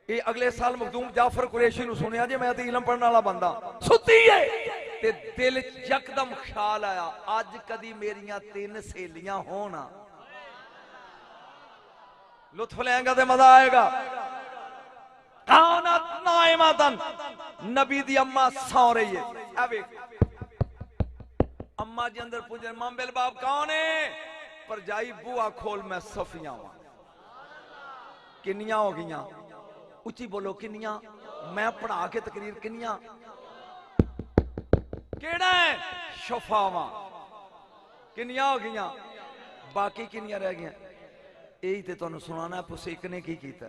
ये अगले साल मखदूम जाफर कुरैशी नु सुनिया जे मैं तो इलम पढ़ने वाला बंदा सुती है ते दिल यकदम ख्याल आया अज कदी मेरियां 3 सहेलियां होना, लुत्फ लेंगा ते मजा आएगा। कानत नाइमतन, नबी दी अम्मा सौ रही है। अम्मा जी अंदर पूछे मां बिल बाप कौन है? परजाई बुआ खोल मैं सफिया वा। किन्नियां हो गईयां? उची बोलो किन्नियां? मैं पढ़ा के तकरीर किन्नियां? केड़ा है? शफावा। किन्नियां हो गईयां? बाकी किन्नियां रह गईयां? यही तो तुहानू सुनाना पुसीक ने की कीता।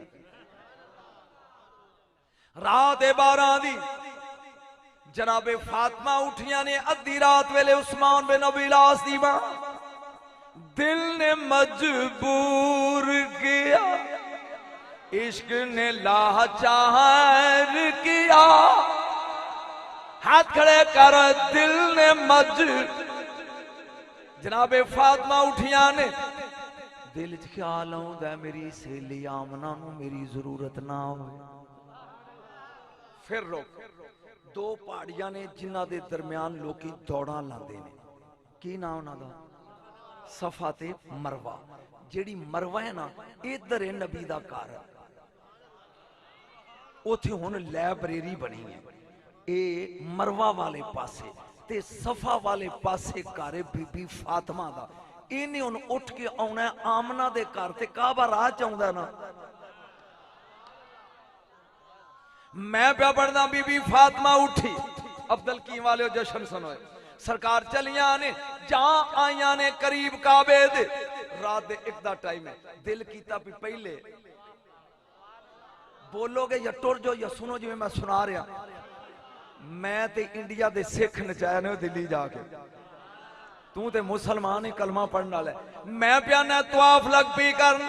रात 12 दी जनाबे फातिमा उठियां ने अद्धी रात वेले उस्मान बिन अबी लास दी मां। दिल ने मजबूर किया, इश्क ने लाचार किया, हाथ खड़े कर दिल ने जनाबे फातिमा उठियां ने दिल च ख्याल आउंदा मेरी सहेली आमना नूं मेरी जरूरत ना हो। फिर रोक, 2 पहाड़ियां ने जिन्हां दे दरम्यान लोकी दौड़ां लांदे ने। की नाम उन्हां दा? सफा ते मरवा। जेड़ी मरवा है ना, इधर है नबी दा घर, उथे हुण लाइब्रेरी बनी है। ये मरवा वाले पासे ते सफा वाले पासे घर है बीबी फातिमा दा। इन्हें हुण उठ के आना है आमना दे घर ते काबा राह च आउंदा ना। मैं प्या पढ़दा बीबी फातिमा उठी अब्दुल कीम वाले जश्न सुनो सरकार चलिया ने जहां आईया ने करीब काबे दे रात दे 1 दा टाइम है। दिल कीता भी पहले बोलोगे या टुर जो या सुनो जिवें मैं सुना रहा। मैं ते इंडिया दे सिख नचाया ने दिल्ली जाके तू ते मुसलमान ही कलमा पढ़ने वाला है। मैं प्या ना तवाफ लग पी करन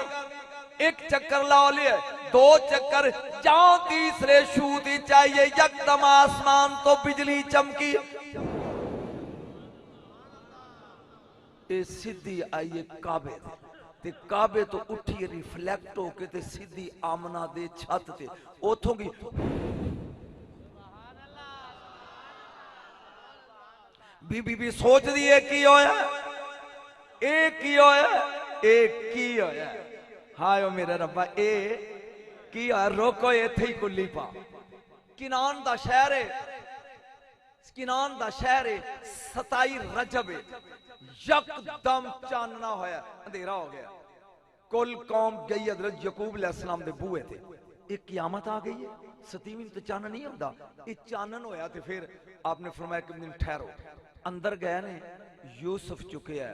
1 चक्कर ला लिया 2 चक्कर जाओ तीसरे शूत ही चाहिए यकदम आसमान तो बिजली चमकी ए सीधी आई काबे ते काबे तो उठी रिफ्लेक्ट होके ते सीधी आमना दे छत ते उथों की बीबी भी सोच दी है की होया ए की होया ए की होया। हाय ओ मेरे रब्बा ए की होया रोको इथे ही कुल्ली पा। किनान दा शहर है किनान दा शहर है 27 रजब यकदम चानना होया अंधेरा हो गया। कुल कौम गई हजरत यकूब अलैहिस्सलाम दे बूहे ते एक कियामत आ गई है। 27वीं तो चानन नहीं होता ये चानन होया ते फिर आपने फरमाया कि दिन ठहरो अंदर गए ने यूसुफ चुके है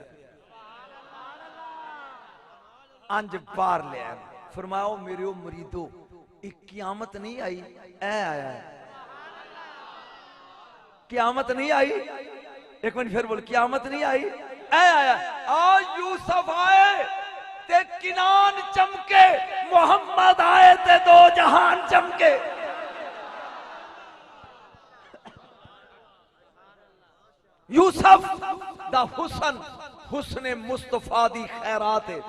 अंज बाहर लिया फरमाया मेरे मरीदो एक कियामत नहीं आई ऐ आया है। कियामत नहीं आई एक मिनट फिर बोल कियामत नहीं आई ऐ आया। आज यूसुफ आए ते किनान चमके मोहम्मद आए ते 2 जहान चमके। यूसुफ दा हुसन हुस्ने मुस्तफा दी खैरात है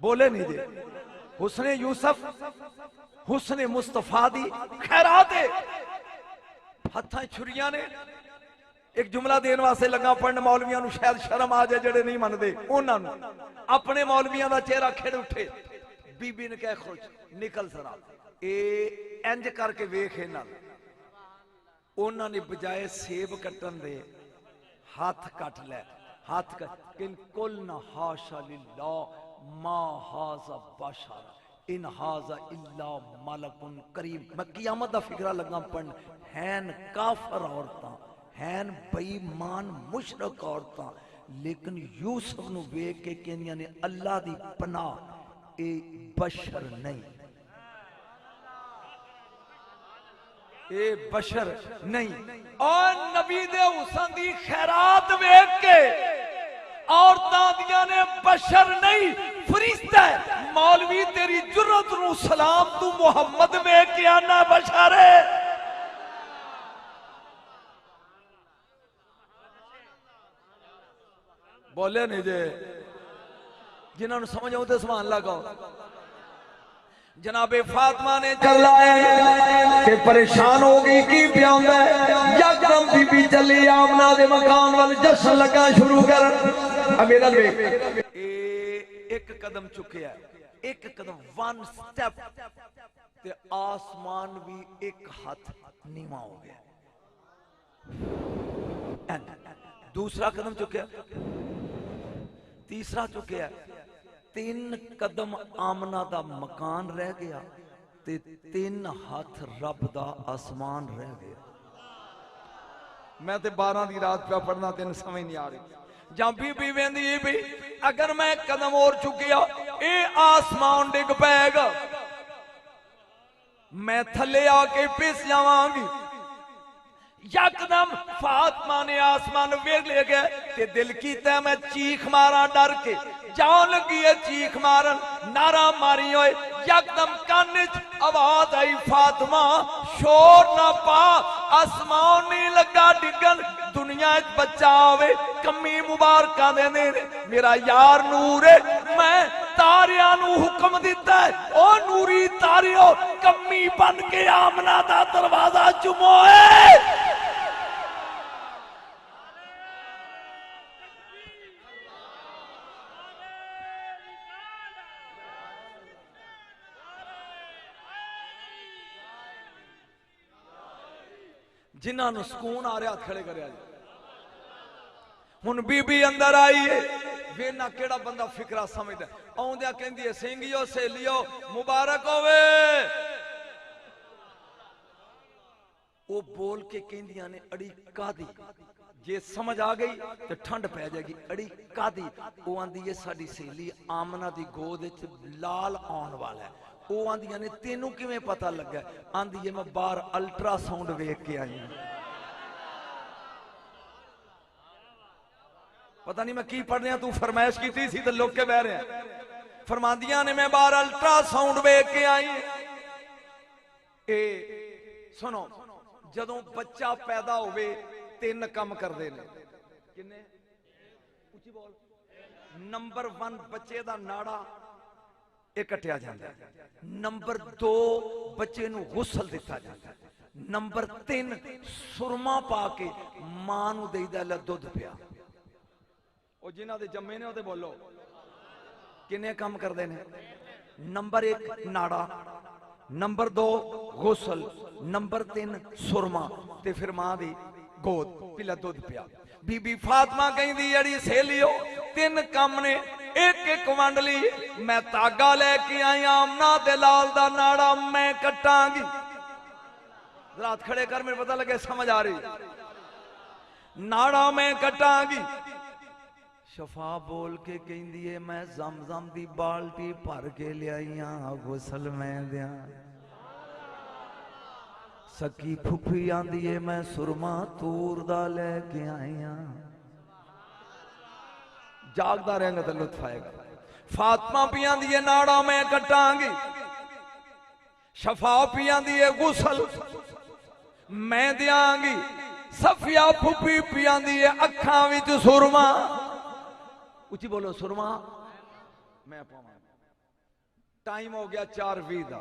बोले नहीं दे हुस्ने यूसुफ हुस्ने मुस्तफा दी खैरात है। हथा छुरियां ने एक जुमला देने वास्ते लगा पढ़न मौलवियां नूं शायद शर्म आ जाए जेडे नहीं मनदे उन्हां नूं अपने मौलवियां दा चेहरा खिड़ उठे। बीबी ने कह खुश निकल सरा ए इंज करके वेख इन्हां उन्हां ने बजाए सेब कट्टन दे हाथ कट लै हाथ कट कुल न हाशा लिल्लाह मा हाजा बशर इन हाजा इल्ला मलकुन करीम। मैं कियामत दा फिक्रा लगा पढ़न हैन काफर औरतां हैन बेईमान मुशरक औरतां लेकिन यूसुफ नूं वेख के कहंदियां ने अल्लाह दी पनाह ए बशर नहीं ए बशर नहीं। और नबी दे हुसन दी खैरात वेख के औरतां दियां ने बशर नहीं फरिश्ता है। मौलवी तेरी जुर्रत नूं सलाम तू मुहम्मद वेख के आना बशर है। बोले नहीं जे जिन्होंने समझ आओ तो सुभान अल्लाह कहो। जनाबे फातिमा ने चलाए के परेशान हो गई की प्यादा यकदम बीबी चली आमना दे मकान वाल जश्न लगा शुरू कर। मेरा एक कदम चुकिया एक कदम 1 स्टेप ते आसमान भी एक हाथ नीवा हो गया। दूसरा कदम चुकिया तीसरा चुकिया 3 कदम आमना दा मकान रह गया ते 3 हाथ रब दा आसमान रह गया। मैं ते 12 दी रात पे पढ़ना तेन समझ नहीं आ रही। जब बीबी वेंदी भी अगर मैं कदम और चुकिया ए आसमान डिग पैगा मैं थले आके पिस जावांगी। यकदम फातिमा ने आसमान वेख ले गए ते दिल कीता मैं चीख मारा डर के जान लगी है चीख मारन नारा मारी होए यकदम कान च आवाज आई फातिमा शोर ना पा आसमान नहीं लगा डिगन दुनिया च बच्चा आवे कमी मुबारक देने मेरा यार नूर है। मैं तारिया नू हुक्म दिता है ओ नूरी तारियो कमी बन के आमना दा दरवाजा चुमोए। जिन्होंने सुकून आ रहा खड़े कर हुण बीबी अंदर आई है, वेना केड़ा बंदा फिकरा समझदा, आउंदिया कहंदी है सिंघियो सहेलियो मुबारक होवे। वो बोल के कहंदियां ने अड़ी कादी, जे समझ आ गई तो ठंड पै जाएगी। अड़ी कादी, वो आंदी है साडी सहेली आमना दी गोद विच लाल आउण वाला है। वो आंदियां ने तेनू किवें पता लगा? आंदी है मैं बाहर अल्ट्रासाउंड वेख के आई हूं। पता नहीं मैं की पढ़ रहा, तू फरमाइश की सी तो लोग के बह रहे। फरमांदियां ने मैं बाहर अल्ट्रासाउंड वेख के आई। सुनो, जदों बच्चा पैदा होवे 3 काम करते हैं। किन्ने? उची बोल। नंबर 1 बच्चे का नाड़ा कटिया जाता है। नंबर 2 बच्चे नूं गुसल दिता जाता है। नंबर 3 सुरमा पा के मां नूं देईदा लै दुध पिया। ਉਹ ਜਿਨ੍ਹਾਂ ਦੇ ਜੰਮੇ ਨੇ ਉਹਦੇ ਬੋਲੋ ਕਿੰਨੇ ਕੰਮ ਕਰਦੇ ਨੇ? ਨੰਬਰ 1 ਨਾੜਾ, ਨੰਬਰ 2 ਗੁਸਲ, ਨੰਬਰ 3 ਸੁਰਮਾ ਤੇ ਫਿਰ ਮਾਂ ਦੀ ਗੋਦ ਪਿਲਾ ਦੁੱਧ ਪਿਆ। ਬੀਬੀ ਫਾਤਮਾ ਕਹਿੰਦੀ ਜਿਹੜੀ ਸਹੇਲੀਓ 3 ਕੰਮ ਨੇ, ਇੱਕ ਵੰਡ ਲਈ। ਮੈਂ ਤਾਗਾ ਲੈ ਕੇ ਆਈ ਆਮਨਾ ਤੇ ਲਾਲ ਦਾ ਨਾੜਾ ਮੈਂ ਕੱਟਾਂਗੀ। ਰਾਤ ਖੜੇ ਕਰ, ਮੈਨੂੰ ਪਤਾ ਲੱਗੇ ਸਮਝ ਆ ਰਹੀ। ਨਾੜਾ ਮੈਂ ਕੱਟਾਂਗੀ। शफा बोल के कहती है मैं जमजम दी बाल्टी भर के लिया गुसल मैं दिया। सकी फुफी आंदी है मैं सुरमा तूर दा लेके आई हाँ। जागदा रहेगा तो लुत्फ आएगा। फातिमा पी आंदी है नाड़ा मैं कटांगी। शफा पी आंदी है गुसल मैं दियांगी। सफिया फुफी पी आंदी है अखां विच सुरमा। उची बोलो सुरमा मैं पावा। टाइम हो गया 4:20 का।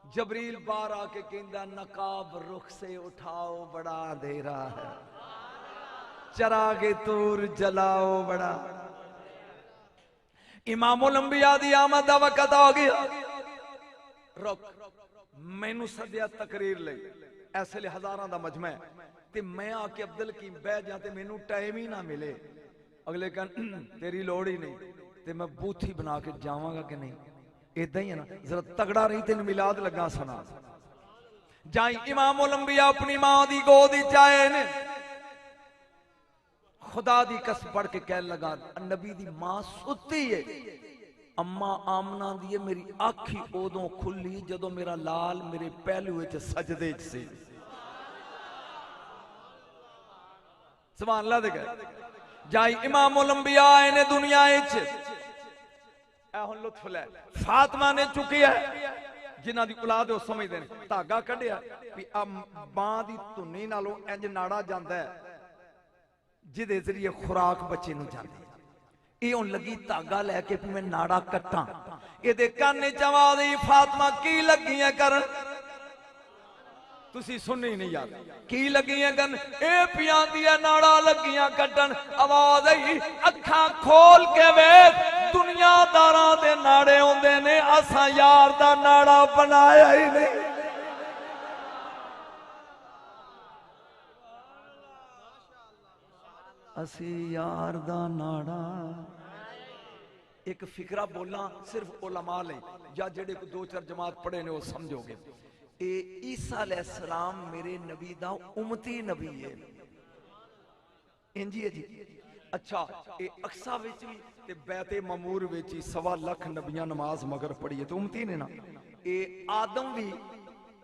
जबरील बाहर आके कहंदा नकाब रुख से उठाओ बड़ा अंधेरा है, चरागे तूर जलाओ बड़ा। इमामुल अंबिया दी आमद दा वक्त आ गया। रुक, मैनू सद्या तकरीर लई। ऐसे ले हजारां दा मजमा है ते मैं आके अब्दुल की बह जा ते मैनू टाइम ही ना मिले। अगले कहन तेरी लोड़ ही नहीं ते मैं बूथी बना के जावांगा कि नहीं? इदा ही है ना। जरा तगड़ा रही तेन मिलाद लगा सुना। जाई इमामुल अंबिया अपनी मां दी गोद विच आए ने। खुदा दी कसम पढ़ के कह लगा नबी दी मां सुती है। अम्मा आमना दी है मेरी अख ही उदों खुली जदों मेरा लाल मेरे पहलू विच सजदे च सी। सुभान अल्लाह दे कह। जाई इमामुल अंबिया आए ने दुनिया लुत्फ लै। फातिमा ने चुकिया जिन्हां दी औलाद वो समझदे ने धागा कढ़िया भी मां दी धुनी नालों इंज नाड़ा जांदा है जिहदे जरिए खुराक बच्चे नूं जांदी। ये हुण लगी धागा लैके भी मैं नाड़ा कट्टां। इहदे कान च आवाज़ आई फातिमा की लगी है करन? तुसी सुनी नहीं यार की लगियां करन? ए पियांदी है नाड़ा लगियां कट्टन। आवाज आई अखां खोल के वेख दुनियादारां दे नाड़े होंदे ने, असां यार दा नाड़ा बनाया ही नहीं। असी यार दा नाड़ा। एक फिकरा बोला सिर्फ उलमा लई या जेड़े को 2-4 जमात पढ़े ने वो समझोगे। ईसा अलैहिस्सलाम मेरे नबी दा उम्मती नबी है। इंजी है जी। अच्छा ये अक्सा विच भी ते बैते ममूर विच 1.25 लाख नबियां नमाज मगर पढ़ी है तो उम्मती ने ना। ये आदम भी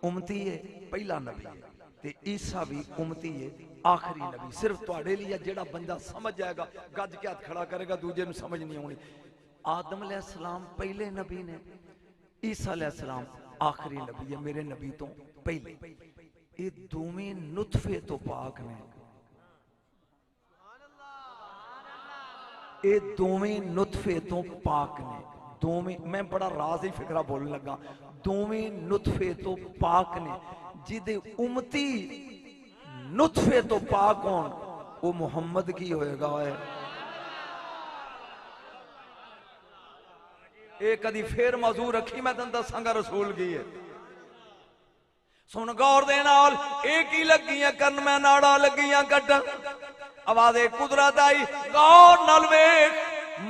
उम्मती है पहला नबी है ते ईसा भी उम्मती है आखिरी नबी। सिर्फ तुहाडे लिए जेड़ा बंदा समझ जाएगा गज के हाथ खड़ा करेगा, दूजे नूं समझ नहीं आउणी। आदम अलैहिस्सलाम पहले नबी ने, ईसा अलैहिस्सलाम आखिरी नबी है मेरे नबी तो पहले। ये दोवें नुतफे तो पाक ने। ये दोवें नुतफे तो पाक ने। दोवें, मैं बड़ा राज ही फिकरा बोलने लगा। दोवें नुतफे तो पाक ने। जिदे उम्मती नुतफे तो पाक होन वो मुहम्मद की होएगा। ये कदी फिर मौजू रखी मैं तेन दसांगा रसूल की है। सुन गौर दे नाल एक ही लगियां करन मैं नाड़ा लगियां कट्टन। आवाज़े कुदरत आई गौर नाल वेख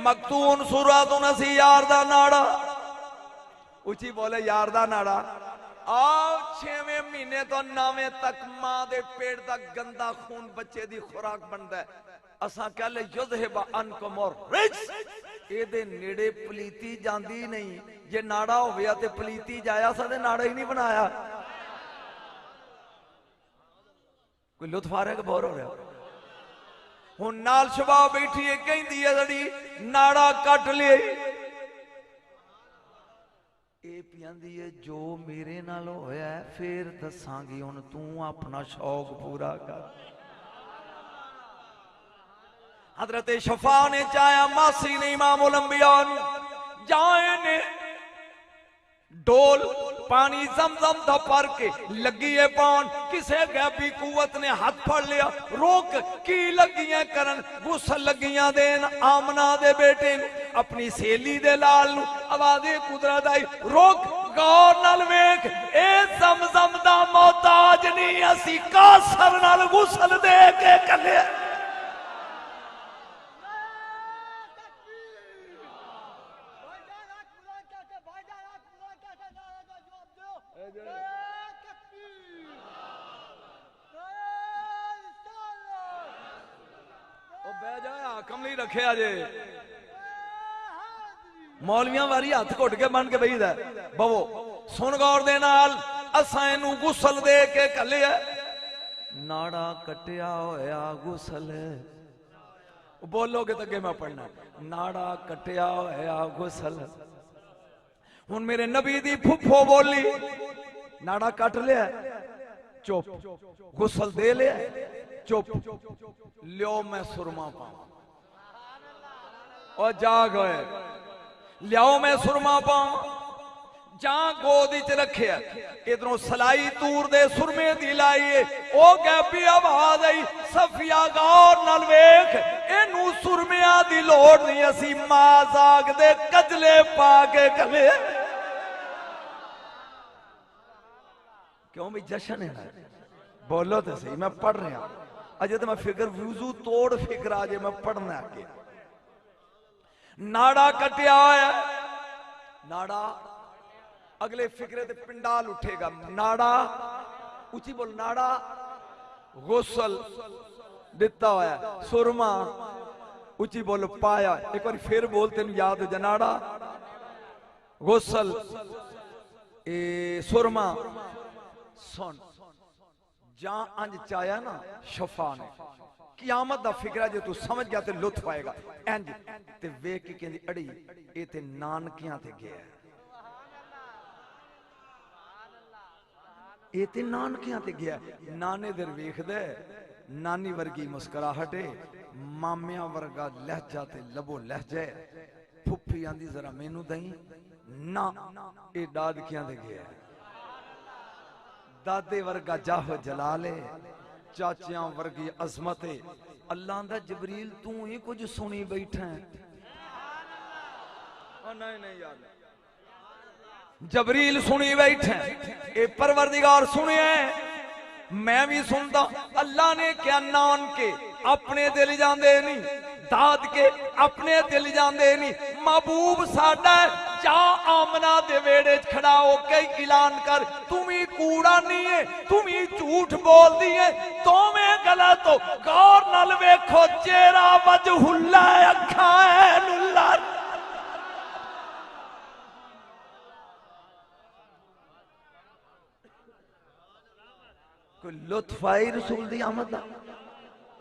मकतून सुरा तो नसी यार दा नाड़ा उची बोले यार दा नाड़ा आओ 6वें महीने तो 9वें तक मां दे पेट दा गंदा खून बच्चे दी खुराक बनदा है असा कह ले युज़हिब अनकुम रिज्स एदे नेड़े पलीती जांदी नहीं जे नाड़ा होवे ते पलीती जाया साडे नाड़ा ही नहीं बनाया कोई लुत्फ आ रहा है कि बोर हो रहा हुण नाल शबा बैठी है कहंदी है जड़ी नाड़ा कट ले ए पियांदी है जो मेरे नाल होया है फिर दसांगी हुण तू अपना शौक पूरा कर हजरत शफा ने चाया मासी ने इमामुल अंबिया जाए ने डोल पानी जमजम दा भर के लगी है पान किसे गैबी कुवत ने हाथ फड़ लिया रोक की लगियां करन गुसल लगियां देन आमना दे बेटे अपनी सहेली दे लाल आवाज़े कुदरत आई रोक गौर नाल वेख ए जमजम दा मोहताज नहीं असी कासर नाल गुसल दे के कले कमली रखे अजे मौलवियां वारी हाथ घुट के बन के बही बवो सुन गौर दे नाल असां इनू गुसल दे के कलिया नाड़ा कटिया होया गुसल बोलोगे तो अगे मैं पढ़ना नाड़ा कटिया होया गुसल हुण मेरे नबी दी फुफो बोली नाड़ा कट लिया चुप गुसल दे लिया चुप लियो मैं सुरमा पाऊं और जाग होए लियाओ मैं सुरमा पाऊं जा गोदी च रखे इधरों सलाई तूर दे सुरमे दी लाईए ओ गैबी आवाज आई सफिया गौर नाल वेख इनू सुरमिया दी लोड़ नहीं असी मां जाग दे कजले पा के कले क्यों भी जश्न है बोलो तो सही मैं पढ़ रहा अजय तो मैं फिक्र वजू तोड़ फिक्र आजे मैं पढ़ना आगे नाड़ा कटिया है नाड़ा अगले फिक्रे ते पिंडाल उठेगा नाड़ा उची बोल नाड़ा गुसल दिता होया सुरमा उची बोल पाया एक बार फिर बोल तेन याद हो जा नाड़ा गुसल ए सुरमा सुन जा अंज चाया ना शफा ने कियामत दा फिक्रा जो तू समझ गया ते लुत्फ आएगा इंज ते वेख के कहंदी अड़ी ए ते नानकियां ते गया ए ते नानकियां ते गया नाने दर वेखदे नानी वर्गी मुस्कुराहट मामिया वर्गा लहजा ते लबो लहजे फुफी आंदी जरा मैनू दई ना ए दादकियां ते गया दादे वर्गा जाहो जलाले चाचियां वर्गी अजमत अल्लाह दा जबरील तू ही कुछ सुनी बैठा है नहीं नहीं यार जबरील सुनी बैठे ए परवरदिगार सुने मैं भी सुनता अल्लाह ने क्या नान के अपने दिल जांदे नहीं दाद के अपने दिल जांदे नहीं महबूब साडा जा आमना दे वेड़े खड़ा होके ऐलान कर तुम ही कूड़ा नहीं है तुम ही झूठ बोल दी है तुम्हें गलत हो गौर नाल वेखो चेहरा वजहुल्ला अखा है नुल्ला कोई लुत्फ आई रसूल दी आमद दा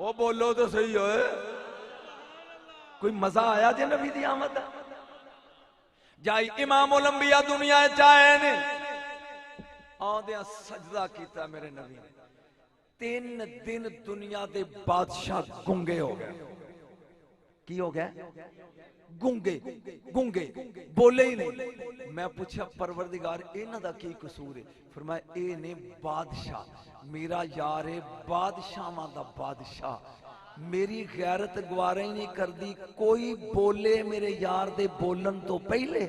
ओ बोलो तो सही होए कोई मजा आया जे नबी दी आमद दा जाई इमामुल अंबिया दुनिया चाहे ने आंदे सजदा कीता मेरे नबी ने 3 दिन दुनिया दे बादशाह गुंगे हो गए की हो गए गुंगे गुंगे बोले ही नहीं मैं पूछा परवरदिगार इन्हां दा की कसूर है फरमाया ए ने बादशाह मेरा यार है बादशाहां दा बादशाह मेरी गैरत गवारा ही नहीं करती कोई बोले मेरे यार दे बोलन तो पहले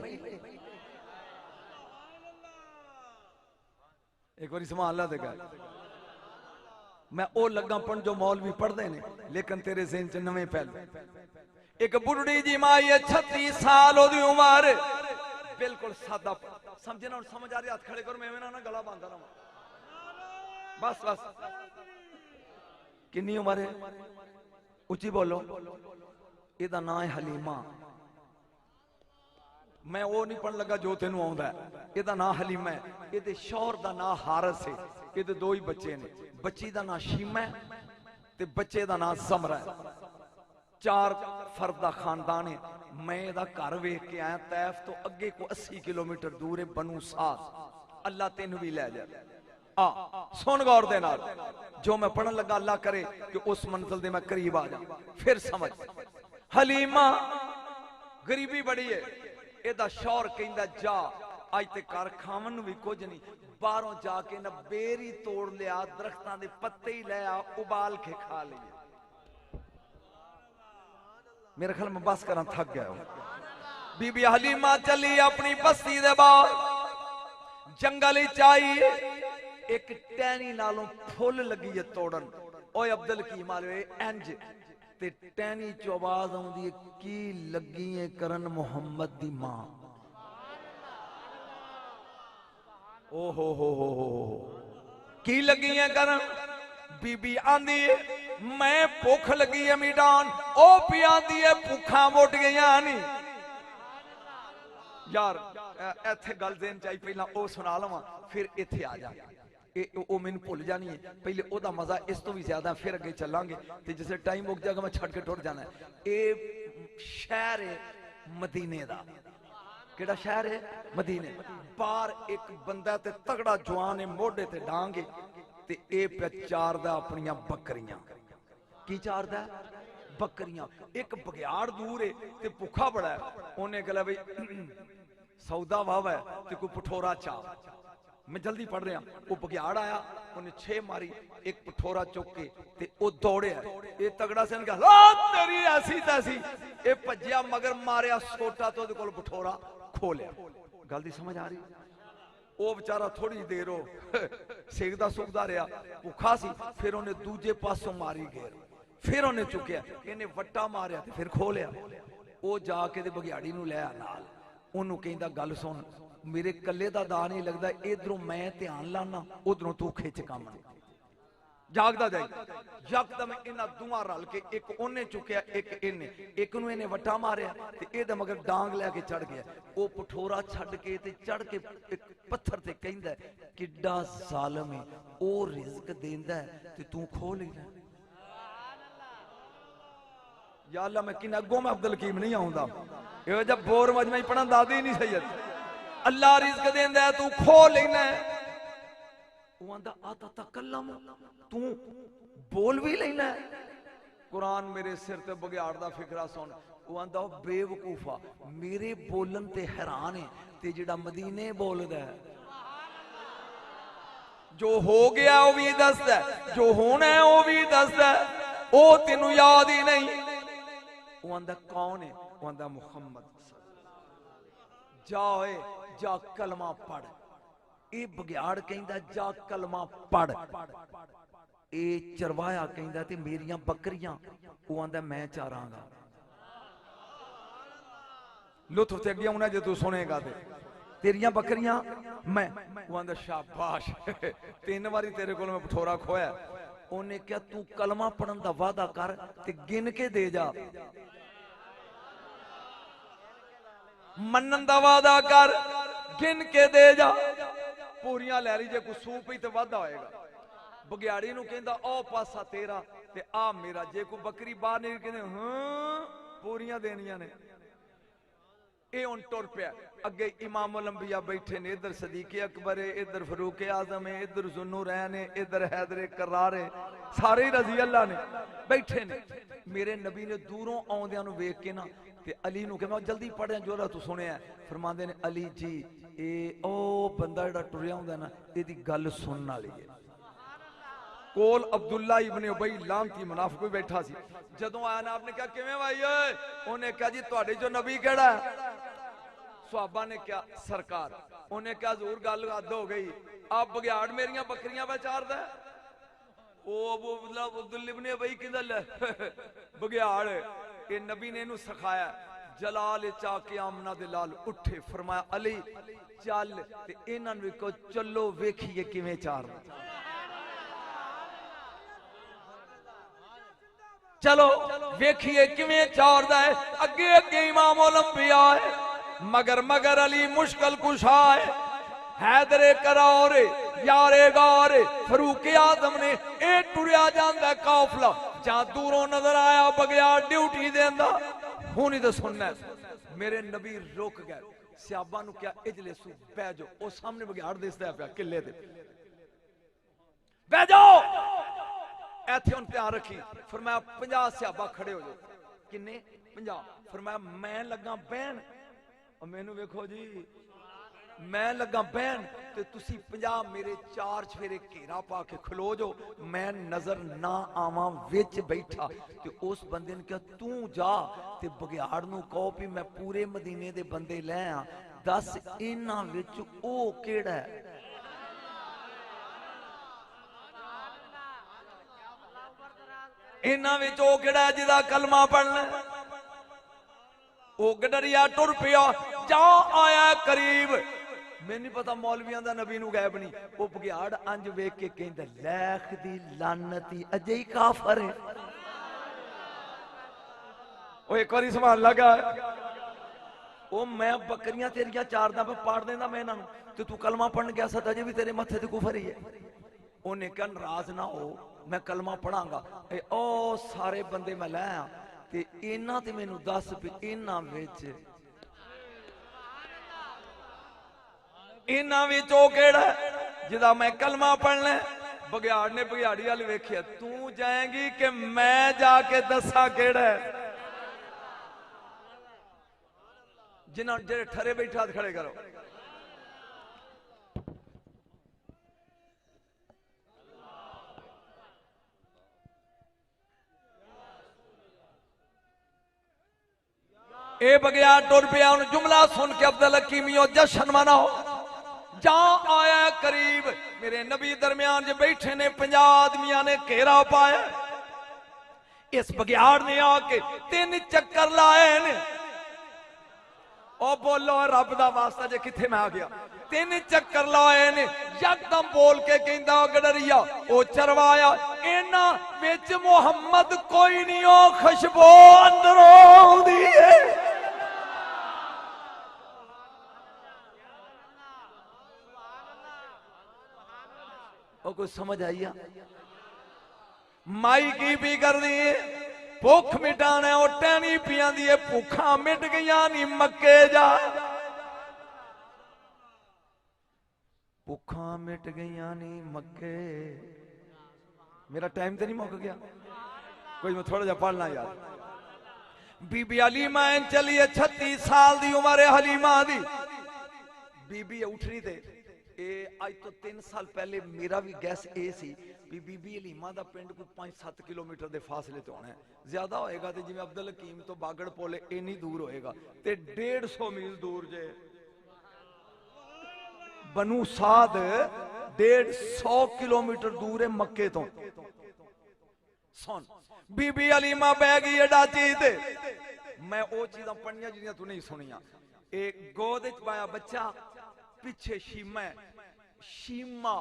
एक बार संभाल ला देगा मैं ओ लगा पढ़ जो मौलवी पढ़ते ने, लेकिन तेरे ज़हन च नवे पहलू। एक बुढ़ी जी माई है 36 साल ओदी उम्र, बिल्कुल सादा समझे ना, समझ आ रही? हाथ खड़े करो, मैं ना गला बांधा रहा। बस बस, किन्नी उम्र है? उची बोलो। इहदा नाम है हलीमा। मैं वो नहीं पढ़ लगा जो तेनू आउंदा है। इहदा नाम हलीमा है। इहदे शौहर दा नाम हारिस है। इहदे दो ही बच्चे ने, बच्ची दा नाम शीमा है ते बच्चे दा नाम ज़मरा है। 4 फर्द दा खानदान है। मैं इहदा घर वेख के आया, तैफ तो अगे को 80 किलोमीटर दूर है, बनू सास। अल्लाह तेनू भी ले जाए। सुन गौर दे नाल, जो मैं पढ़न लगा अल्लाह करे कि उस मंजिल दे मैं करीब आ जा। फिर समझ, हलीमा गरीबी बड़ी है। एदा शौहर कहंदा जा अज ते घर खावन नूं भी कुछ नहीं, बाहरों जाके ना बेरी तोड़ लिया, दरख्तां दे पत्ते ही ले आ, उबाल के खा लिए। मेरे ख्याल में बस करा, थक गया हूं। बीबी हलीमा चली अपनी बस्ती दे बाहर, जंगल च आई। एक टहनी नालों फुल लगी है तोड़न। ओए अब्दुल की मालवे इंज ते टहनी चो आवाज आउंदी है, की लगी है करन मुहम्मद दी मां। ओ हो, की लगी है करन? बीबी आंदी है मैं भुख लगी है मीडान। ओ पी आंदी है भुखा मुट गईयां नहीं। यार इत्थे गल देन चाहिए, पहला ओ सुना लवां फिर इत्थे आ जा। वो मैनू भुल जानी है, पहले ओदा मजा इस तो भी ज्यादा, फिर अगे चलांगे। तो जिसे टाइम मुक जाएगा मैं छड़ के टुर जाना है। ये शहर है मदीने दा। केड़ा शहर है? मदीने। बाहर एक बंदा ते तगड़ा जवान है, मोढे ते डांग है, ते ए पे चारदा अपनियां बकरियां। की चारदा? बकरियां। एक बगियाड़ दूर है ते भुखा बड़ा है। उन्हें कहा भाई सौदा वावा है ते कोई पठोरा चा। मैं जल्दी पढ़ रहा। वो बगियाड़ आया, उन्हें 6 मारी, एक पठोरा चुक के ते वो दौड़िया। ये तगड़ा से तेरी ऐसी तैसी, ये भज्जिया मगर मारिया सोटा तो कोल पठोरा खो लिया। गल दी समझ आ रही? वो बेचारा थोड़ी देर हो सेकदा सुकदा रहा, भुखा सी। फिर उन्हें दूजे पासों मारी घेर, फिर उन्हें चुकया, इन्हें वट्टा मारिया ते फिर खो लिया। वो जाके ते बगियाड़ी नूं लै नाल, ओनू कहंदा गल सुन, मेरे कल्ले दा दा नहीं लगदा, इधरों मैं ध्यान लाना, उधरों तू खिच काम। जागदा जाई। यकदम इन्हां दुआं रल के एक ओने चुकया, एक इन्हें, एक नूं इन्हें वट्टा मारिया ते इहदे मगर डांग लैके चढ़ गया। वो पठोरा छड्ड के ते चढ़ के एक पत्थर ते कहंदा किड्डा जालिम है, ओ रिज़्क देंदा है ते तू खो लेना। या अल्लाह मैं किन्ना अगों मैं अब्दुल हकीम नहीं आउंदा, इहो जिहा बोर मजमा ही पढ़न दादी नहीं सैयद। अल्लाह रिज़्क देंदा है, तू खो लेना। वो आंदा आता तकल्लम, तू बोल भी लेना। कुरान मेरे सिर ते बगियाड़ दा फिकरा सुन। वो आंदा बेवकूफा, मेरे बोलन ते हैरान है ते जेड़ा मदीने बोलदा है। जो हो गया वो भी दसदा, जो होना है वो भी दसदा, वो तेनू याद ही नहीं। वो आंदा कौन है? वो आंदा मुहम्मद। जाओ जा कलमा पढ़। ये बगियाड़ कहंदा जा कलमा पढ़। ये चरवाया कहंदा ते मेरियां बकरियां। वो आंदा मैं चारांगा। लुत्फ ते अगे आउणा जे तू सुनेगा ते तेरियां बकरियां मैं। वो आंदा शाबाश 3 बारी तेरे कोल मैं पठोरा खोया। उन्हें क्या तू कलमा पढ़न दा वादा कर ते गिन के दे जा। मनन दा वादा कर, गिन के दे जा। पूरियां लै ली, जे कोई सूप ही तो वादा होएगा। बगियाड़ी नूं कहंदा ओ पासा तेरा ते आ मेरा। जे कोई बकरी बाहर नहीं कहंदे पूरियां देनियां ने। ये हुण टुर पिया। अगे इमामुल अंबिया बैठे ने, इधर सदीके अकबर है, इधर फरूक आजम है, इधर जुन्नूरैन है, इधर हैदर करार है, सारे ही रजी अल्लाह ने बैठे ने। मेरे नबी ने दूरों आउंदियां नूं वेख के ना ते अली नूं कहा मैं जल्दी पढ़िया जोरा तू सुनिया। फरमांदे ने अली जी ए ओ बंदा जिहड़ा टुरिया हुंदा ना, इहदी गल सुनन वाली है। कोल अब्दुल्ला इब्ने उबई लानती मुनाफिक भी बैठा सी। जदों आया ना आपने कहा किवें भाई ओए? उन्हें कहा जी तुहाडे जो नबी केड़ा है? सहाबा ने क्या सरकार। उन्हें कहा हजूर गल हद हो गई, आप बगियाड़ मेरियां बकरियां बेचारदा है। अबू अब्दुल्ला इब्ने अबई कहंदा ले बघियाड़ ये नबी ने इनू सिखाया जलाल चाके आमना दे लाल उठे फरमाया अली चल ते इन्हां नू को चलो वेखिए किवें चारदा चलो वेखिए किवें चारदा है अगे अगे इमाम ओलंपिया है मगर मगर अली मुश्किल कुशा है हैदरे करारे यारे गारे फरूक आजम ने ए टुरिया जांदा काफला जा दूरों नजर आया बघियाड़ ड्यूटी देंदा हुण ही तो सुनना मेरे नबी रुक गए सियाबा नु क्या इजलिसु बह जाओ ओ सामने बघियाड़ दिसदा पिया किले दे बह जाओ ऐथे हुण ध्यान रखी फरमाया 50 सियाबा खड़े हो जाओ किन्ने 50 फरमाया मैं लगा बहन और मैनू वेखो जी मैं लगा बहन ते तुसी 50 मेरे 4 चफेरे घेरा पा के खलो जो मैं नजर ना आवां विच बैठा ते उस बंदे ने कहा तू जा ते बघियाड़ नू कहो भी मैं पूरे मदीने दे बंदे ले आ दस इन्हां विच ओ केड़ा है इन्हां विच ओ केड़ा जिहदा कलमा पढ़ना ओ गडरिया टुर पिया जा आया करीब मैं नहीं पता मौलवियां दा नबी नू गैब नहीं वो बघियाड़ अंज वेख के कहंदा लैख दी लानती अजे ही काफर है ओ एक बारी सवाल लगा ओ मैं बकरियां तेरियां चारदा पे पाड़ देंदा मैं इन्हां नू ते तू कलमा पढ़न गया सत अजे भी तेरे मथे ते कुफर ही है उन्हें कहा नाराज ना हो मैं कलमा पढ़ांगा ओ सारे बंदे मैं लै आ ते इन्हां ते मैनू दस भी इन्हां विच इन्हां विच ओ केड़ा जिदा मैं कलमा पढ़ना बघियाड़ ने बघियाड़ी वाल वेखिया तू जाएगी कि मैं जाके दसा केड़ा जिन्हां जेड़े ठरे बैठे हाथ खड़े करो ए बघियाड़ टुर पिया उन जुमला सुन के अब्दुल हकीमियो जश्न मनाओ जा आया करीब मेरे नबी दरमियान जो बैठे ने 50 आदमियों ने घेरा पाया इस बघियाड़ ने आके 3 चक्कर लाए ने ओ बोलो रब दा वास्ता जे किथे मैं आ गया 3 चक्कर लाए ने यकदम बोल के कहंदा गडरिया ओ चरवाया इन्हां विच मुहम्मद कोई नहीं ओ खुशबू अंदरों आउंदी है ओ कुछ समझ आई माई की पी कर दी भुख मिटाने ओ टहनी पिया दी भूखा मिट गई नी मक्के जा भूखा मिट गई नी मक्के मेरा टाइम तो नहीं मुक गया कोई मैं थोड़ा जा पढ़ना यार बीबी हलीमा चली है 36 साल दी उम्र है हलीमा दी बीबी उठनी थे अज तो 3 साल पहले मेरा भी गैस ए सी भी बीबी हलीमा दा पिंड कोई 5-7 किलोमीटर के फासले तो होना है ज्यादा होएगा तो जिवें अब्दुल हकीम तो बागड़ पोले इन्नी दूर होएगा ते 150 मील दूर जे बनू साद 150 किलोमीटर दूर है मक्के तो सुन बीबी हलीमा बह गई है डाची ते मैं वो चीज़ां पढ़ियां जिहड़ियां तू नहीं सुनिया एक गोद च पाया बच्चा पिछे शीमा शीमा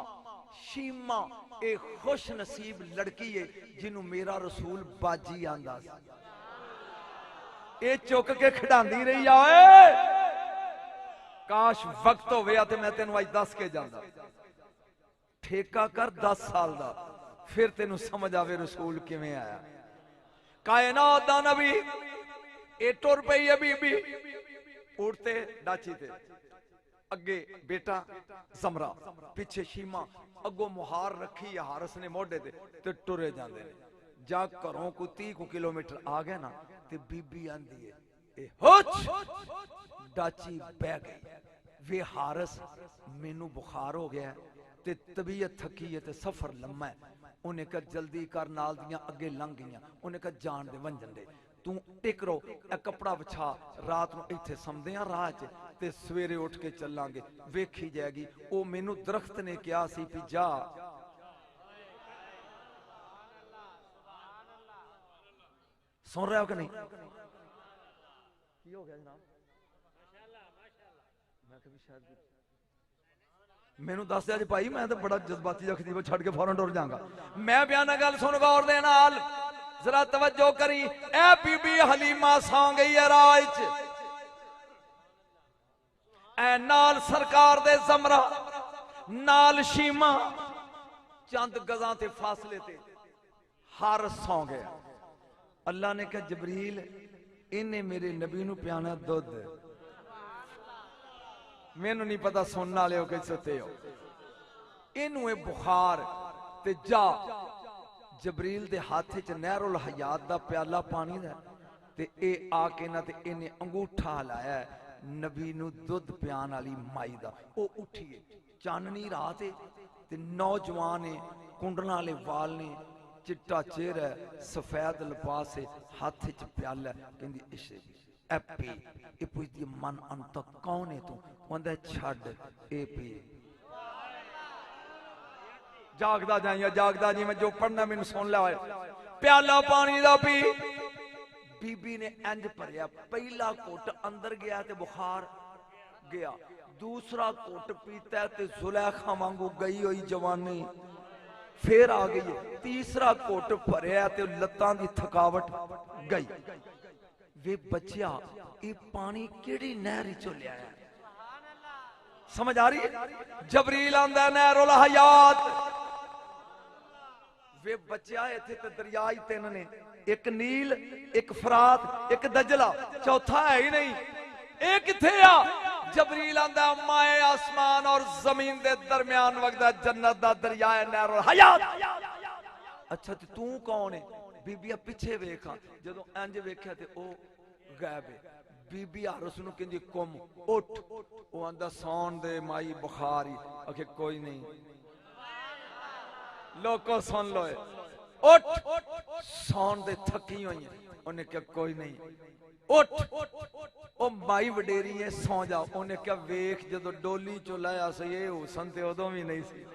शीमा एक खुश नसीब लड़की है जिन्हों मेरा रसूल बाजी आंदा ए चुक के खिडांदी रही आए काश वक्त हो गया तो मैं तेन अज दस के जांदा ठेका कर 10 साल दा फिर तेन समझ आवे रसूल किवें आया कायनात दा नबी ए टुर पई है बीबी उड़ते डाची ते अगे बेटा समरा पिछे शीमा अगो मुहार रखी है हारस ने मोढे ते टुरे जांदे ने जा घरों को 30 किलोमीटर आ गया ना ते बीबी आंदी है ए होच डाची बह गई वे हारस मैनू बुखार हो गया ते तबीयत थकी है ते सफर लम्मा है उन्हें कहा जल्दी कर नाल दियां अगे लंघ गईयां उन्हें कहा जान दे वंजन दे तू टिक रो ए कपड़ा बिछा रात नूं इत्थे समदे आ राह च ते सवेरे उठ के चलांगे वेखी जाएगी ओ मैनू दरख्त ने कहा सी भी जा सुन रहे हो कि नहीं? की हो गया जनाब? मैं कभी शायद मैनू दस अज भाई, मैं तो बड़ा जज्बाती जखदी वो छड़ के फौरन टुर जाऊंगा। मैं बयाना गल सुन गौर दे नाल, जरा तवज्जो करी। ए बीबी हलीमा सौ गई है राज च, ए नाल सरकार दे जमरा, नाल शीमा, चंद गजां ते फासले ते हर सौ गया। अल्लाह ने कहा जबरील इन्हें मेरे नबी नू पियाना दुध। मैनू नहीं पता सुनने वाले हो कि सुते हो। इनू बुखार ते जा जबरील दे हाथ च नहरुल हयात दा प्याला पानी दा ते ए आके ना ते इन्हें अंगूठा हलाया नबी नू दुध पियान वाली माई दा। ओ उठिए, चाननी रात है ते नौजवान है, कुंडलां वाले वाल ने, चिट्टा चेहरा है, सफेद लिबास है, हाथ च प्याला, कहंदी इशे ए पी। ए पुछदी मन अंत कौन है तू? कहंदा छड़ ए पी। जागदा जाइया जागदा जी, मैं जो पढ़ना मैनू सुन ला। प्याला पानी दा पी। बीबी ने इंज भरिया, पहला घुट अंदर गया ते बुखार गया, दूसरा घुट पीता ते जुलेखा वांगू गई हुई जवानी फिर आ गई, तीसरा घुट भरिया ते लत्तां दी थकावट गई। वे बच्चिया ये पानी केड़ी नहर चो लिया है? समझ आ रही है? जबरील आंदा नहरुल हयात। वे बच्चिया इत्थे ते दरिया ही तीन ने, एक नील, एक फरात, एक दजला, चौथा है ही नहीं। ए किथे आ? जबरील आंदा माए आसमान और जमीन दे दरमियान वगदा जन्नत दा दरिया है नहरुल हयात। अच्छा ते तू कौन है? बीबिया पिछे वेखा, जदों इंज वेख्या ते ओ गायब है। बीबी हारस नूं कहंदी कुम उठ, ओ आंदा सौन दे माई बुखार ही। आखे कोई नहीं, लोको सुन लो, उठ सौन दे थकी हुई। उन्हें क्या कोई नहीं, उठ ओ माई वडेरी है सौ जाओ। उन्हें क्या वेख जदों डोली चो लाया सी ये हुसन ते उदों भी नहीं सी।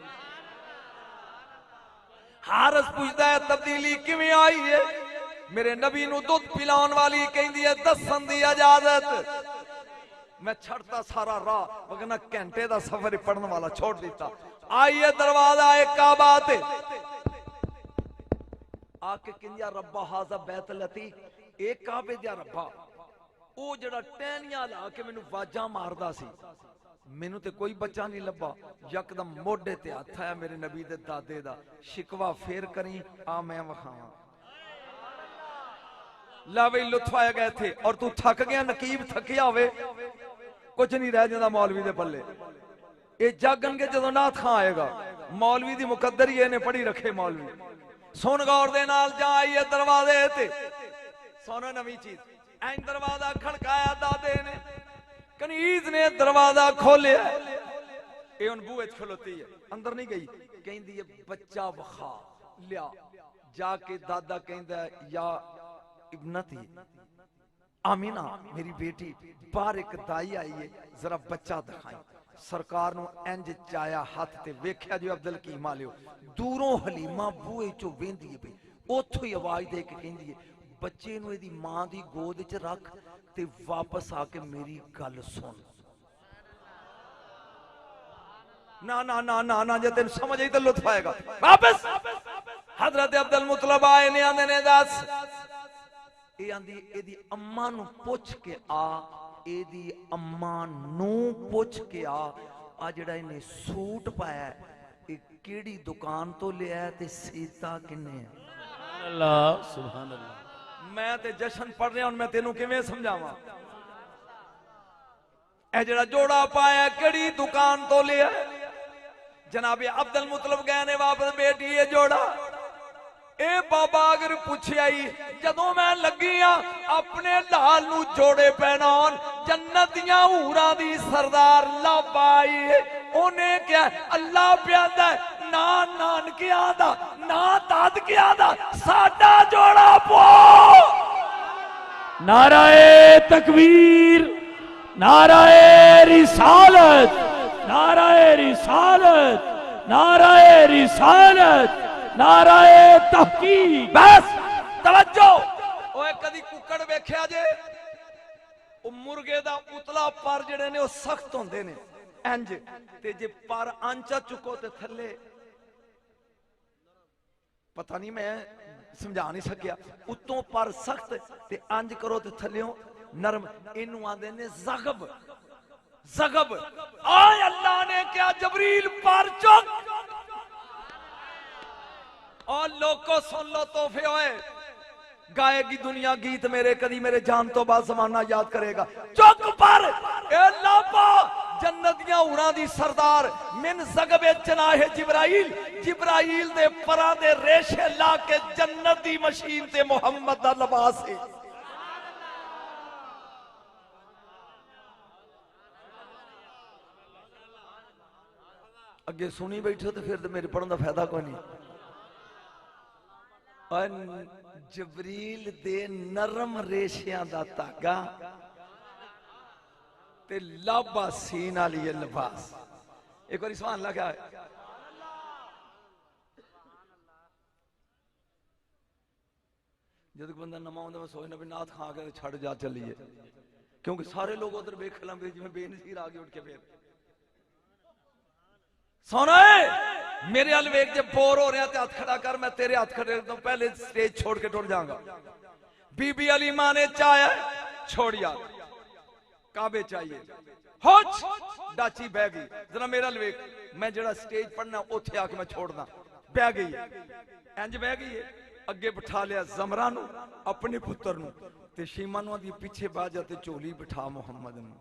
हारस पूछता है तब्दीली किवें आई है? मेरे नबी नू दुध पिलाउण वाली कहंदी है दसन दी इजाजत। मैं छड़ता सारा राह, वरना घंटे दा सफर पढ़ने वाला छोड़ दिता। आइए दरवाजा एक काबा ते आके कहंदिया रब्बा हाजा बैत लती, एक काबे दा रब्बा। ओ जड़ा टहनियां ला के मैनू वाजा मारदा सी, मैनू ते कोई बच्चा नहीं लब्बा। यकदम मोढे ते हथ आया मेरे नबी दे दादे दा। शिकवा फेर करी आ मैं वखावां। ला बई लुत्फ आया गए थे और तू थक गया, नकीब थकिया होवे कुछ नहीं रह जाता मौलवी दे पल्ले। ये जागन के जदों नाथ खां आएगा, मौलवी दी मुकद्दर ही इन्हें पढ़ी रखे मौलवी। सुन गौर दे नाल जा आइए दरवाजे ते सोना नवी चीज। ऐन दरवाजा खड़काया दादे ने, कनीज ने दरवाजा खोलिया। ये हुण बूहे च खलोती है, अंदर नहीं गई। कहंदी है बच्चा वखा लिया। जाके दादा कहंदा या इब्नती आमीना मेरी बेटी, बाहर एक दाई आई है, जरा बच्चा दिखाई। सरकार नू इंज चाया हाथ ते वेख्या जो अब्दुल कीमा लियो। दूरों हलीमा बूहे चो वेंदी है पई, ओथों ही आवाज दे के कहंदी है बच्चे नू इहदी मां दी गोद च रख ते वापस आके मेरी गल सुन। ना ना ना ना ना, जे तेन समझ आई तो लुत्फ आएगा। वापस हजरत अब्दुल मुतलब आए ने, आंदे ने दस ये आंदी एदी अम्मा नू पुछ के आ, एदी अम्मा नू पुछ के आ, आ जेड़ा इन्हें सूट पाया ये केड़ी दुकान तो लिया ते सीता किन्ने है? अल्लाह सुभान अल्लाह। मैं ते जश्न पढ़ रहा हूं, मैं तेनू किवें समझावां? ए जेड़ा जोड़ा पाया केड़ी दुकान तो लिया? जनाबे अब्दुल मुतलब गए ने वापस, बेटी ये जोड़ा ए बाबा अगर पूछे आई जदों मैं लगी आ अपने लाल नू जोड़े पहनाउण, जन्नत दियां हूरां दी सरदार लाबाई। उन्हें क्या अल्लाह प्यादा ना नानकियां दा ना दादकियां दा, साडा जोड़ा पो। नाराए तकबीर, नाराए रिसालत, नाराए रिसालत, नाराए रिसालत, नाराए तहकीक। बस तवज्जो। ओए कदी औकड़ वेख्या जे ਉਹ ਮੁਰਗੇ ਦਾ ਉਤਲਾ ਪਰ ਜਿਹੜੇ ਨੇ ਉਹ ਸਖਤ ਹੁੰਦੇ ਨੇ ਇੰਜ ਤੇ ਜੇ ਪਰ ਆਂਚਾ ਚੁੱਕੋ ਤੇ ਥੱਲੇ ਪਤਾ ਨਹੀਂ ਮੈਂ ਸਮਝਾ ਨਹੀਂ ਸਕਿਆ ਉਤੋਂ ਪਰ ਸਖਤ ਤੇ ਅੰਜ ਕਰੋ ਤੇ ਥੱਲਿਓਂ ਨਰਮ ਇਹਨੂੰ ਆਂਦੇ ਨੇ ਜ਼ਗਬ ਜ਼ਗਬ ਆਏ ਅੱਲਾ ਨੇ ਕਿਹਾ जबरील पर चुक और लोगों सुन लो तोहफे होए गाएगी दुनिया गीत मेरे कदी मेरे जान तो बाद जमाना याद करेगा चुक पर ए लापा जन्नतियां उरा दी सरदार मिन ज़गबे जनाहे जिब्राइल जिब्राइल दे परां दे रेशे ला के जन्नत दी मशीन ते मुहम्मद दा लिबास है अगे सुनी बैठो तो फिर तो मेरे पढ़न का फायदा कोई नहीं जबरील दे नरम रेशियां दा धागा ते लाबा सीन वाली लिबास एक बार सुभान अल्लाह क्या जब बंदा नमा आंदा मैं सोचना भी नाथ खा के छड़ जा चलिए क्योंकि सारे लोग उधर वेख लंबे जिवें बेनसीर आ गए उठ के फिर सोना मेरे हल वेख जब बोर हो रहा है हाथ खड़ा कर मैं तेरे हाथ खड़े तो पहले स्टेज छोड़ के टुट जाऊंगा बीबी अली मां ने चाया छोड़ यार काबे चाहिए होच डाची बह गई जरा मेरा वेख मैं जरा स्टेज पढ़ना उथे आके मैं छोड़ना बह गई इंज बह गई है अगे बिठा लिया जमरा नू अपने पुत्र नू ते शीमा नू दी पीछे बाजा ते झोली बिठा मुहम्मद नू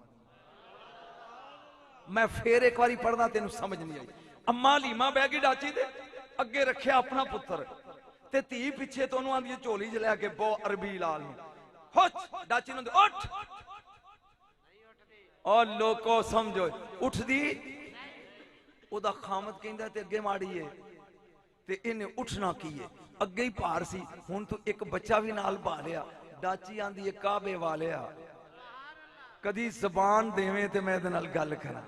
मैं फिर एक बारी पढ़ना तेन समझ नहीं आई अम्मा लीमा बह गई डाची दे अगे रखिया अपना पुत्र ते धी पिछे तो आंदी झोली च लैके बो अरबी लाल डाची नूं उठ और लोको समझो उठदी ओदा खामद कहंदा ते अगे माड़ी है ते इन्हें उठना की है अगे ही भार सी हुण तू एक बच्चा भी नाल पा लिया डाची आंदी है काबे वालिया कदी जबान देवे ते मैं इहदे नाल गल करा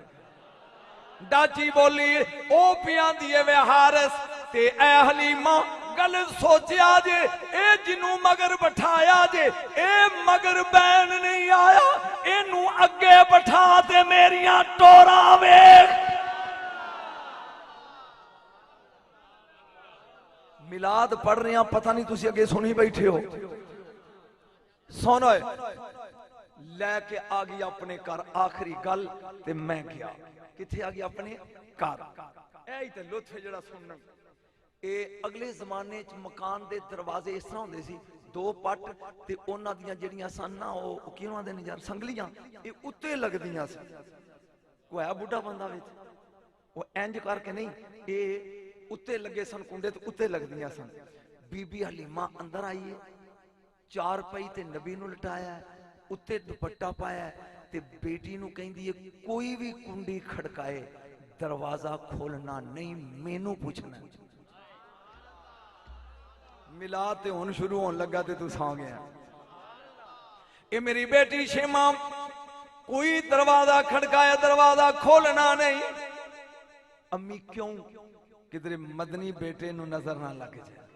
डाची बोली ओ पियां दिए वे हारस ते ऐ हलीमा गल सोचिया जे ए जिन्नू मगर बिठाया जे ए मगर बैन नहीं आया इनू अगे बिठा ते मेरियां टोरा वेख मिलाद पढ़ रहे हैं पता नहीं तुसी अगे सुनी बैठे हो सुनो लैके आ गई अपने घर आखिरी गल ते मैं गया किथे आ गया अपने घर ऐ ते लुत्फ जड़ा सुनना ए अगले जमाने च मकान दे दरवाजे इस तरह होंदे सी दो पट ते ओनां दियां जड़ियां सन ना ओ कियों आंदे ने यार संगलियां ए उत्ते लगदियां सी कोई है बुढ़ा बंदा विच ओ इंज करके नहीं ए उत्ते लगे सन कुंडे ते उत्ते लगदियां सन बीबी हलीमा अंदर आई है चार पई ते नबी नू लटाया उत्ते दुपट्टा पाया ते बेटी नू कहंदी है कोई भी कुंडी खड़काए दरवाजा खोलना नहीं मैनू पूछना मिला ते हुण शुरू होने लगा ते तू सौ गया ये मेरी बेटी शेमा कोई दरवाजा खड़काया दरवाजा खोलना नहीं अम्मी क्यों किधरे मदनी बेटे नू नजर ना लग जाए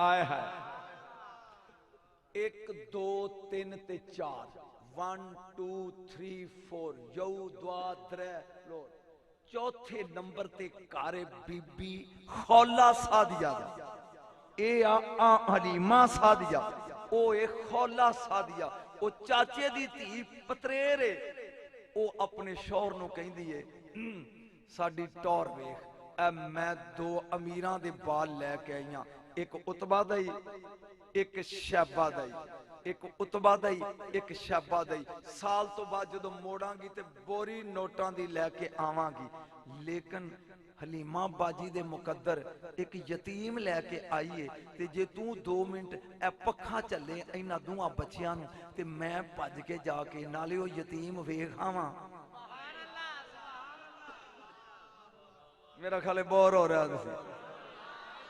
आए हाय 1 2 3 ते 4 1 2 3 4 यू दुआ त्रै लो चौथे नंबर ते कारे बीबी खौला सादिया ए आ हलीमा सादिया ओ ए खौला सादिया ओ चाचे दी धी पतरेर है ओ अपने शौहर नू कहंदी है साडी टौर वेख ए मैं 2 अमीरां दे बाल लैके आई हां एक उतबा दा एक शैबा दा एक उतबा दा एक शैबा दा साल तो बाद जदों मोड़ांगी ते बोरी नोटां दी लैके आवांगी लेकिन हलीमा बाजी दे मुकद्दर एक यतीम लैके आईए ते जे तू 2 मिनट ए पखा चले इन्हां दोवां बच्चियां नूं ते मैं भज के जाके नाले ओ यतीम वेख आवां मेरा ख्याल बोर हो रहा तुसीं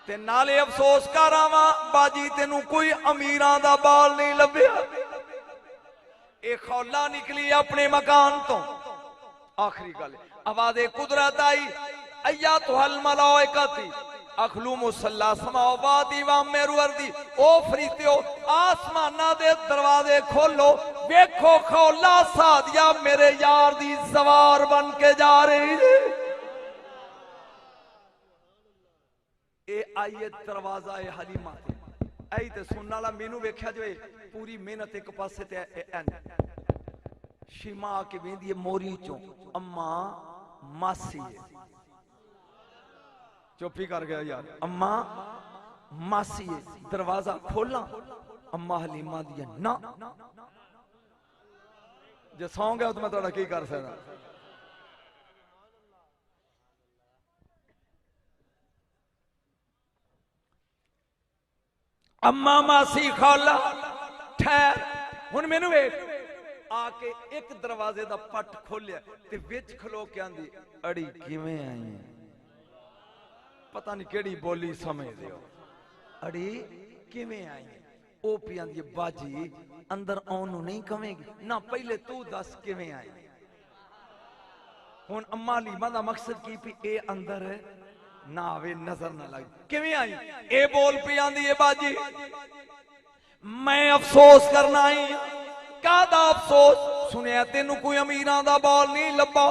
ते नाले अफसोस कर आवा बाजी तेनू कोई अमीरां दा बाल नहीं लभ्या ए खौला निकली अपने मकान तो आखिरी गल आवाज़े कुदरत आई अय्या तुहल मलाइकती अखलू मुसल्ला समावा दीवा मेरू अर्दी ओ फरीस्तियो आसमाना दे दरवाजे खोलो वेखो खौला सादिया मेरे यार दी सवार बन के जा रही है। ए आइए दरवाजा ए हलीमा आई ते सुनने वाला मैनू वेख्या जो पूरी मेहनत एक पासे ते शिमा के वेंदी मोरी चो अम्मा मासी है चुप्पी कर गया यार अम्मा मासी है दरवाजा खोला अम्मा हलीमा दी ना जो सौ गया तो मैं थोड़ा की कर सकता अम्मा मासी खोला ठहर हुन मैनू वेख आके एक दरवाजे दा पट खोलिया ते विच खलो के आंदी अड़ी किवें आई है पता नहीं केड़ी बोली समझ दियो अड़ी किवें आई है ओ पी आंदी बाजी अंदर आउण नूं नहीं कवेंगी ना पहले तू दस किवें आई हुन अम्मा लीमा दा मकसद की पी ए अंदर ना आवे नजर ना लगे किवें आई ए बोल पी आंदी है बाजी मैं अफसोस करना आई कादा अफसोस सुनिया तेनू कोई अमीरां दा बाल नहीं लब्बा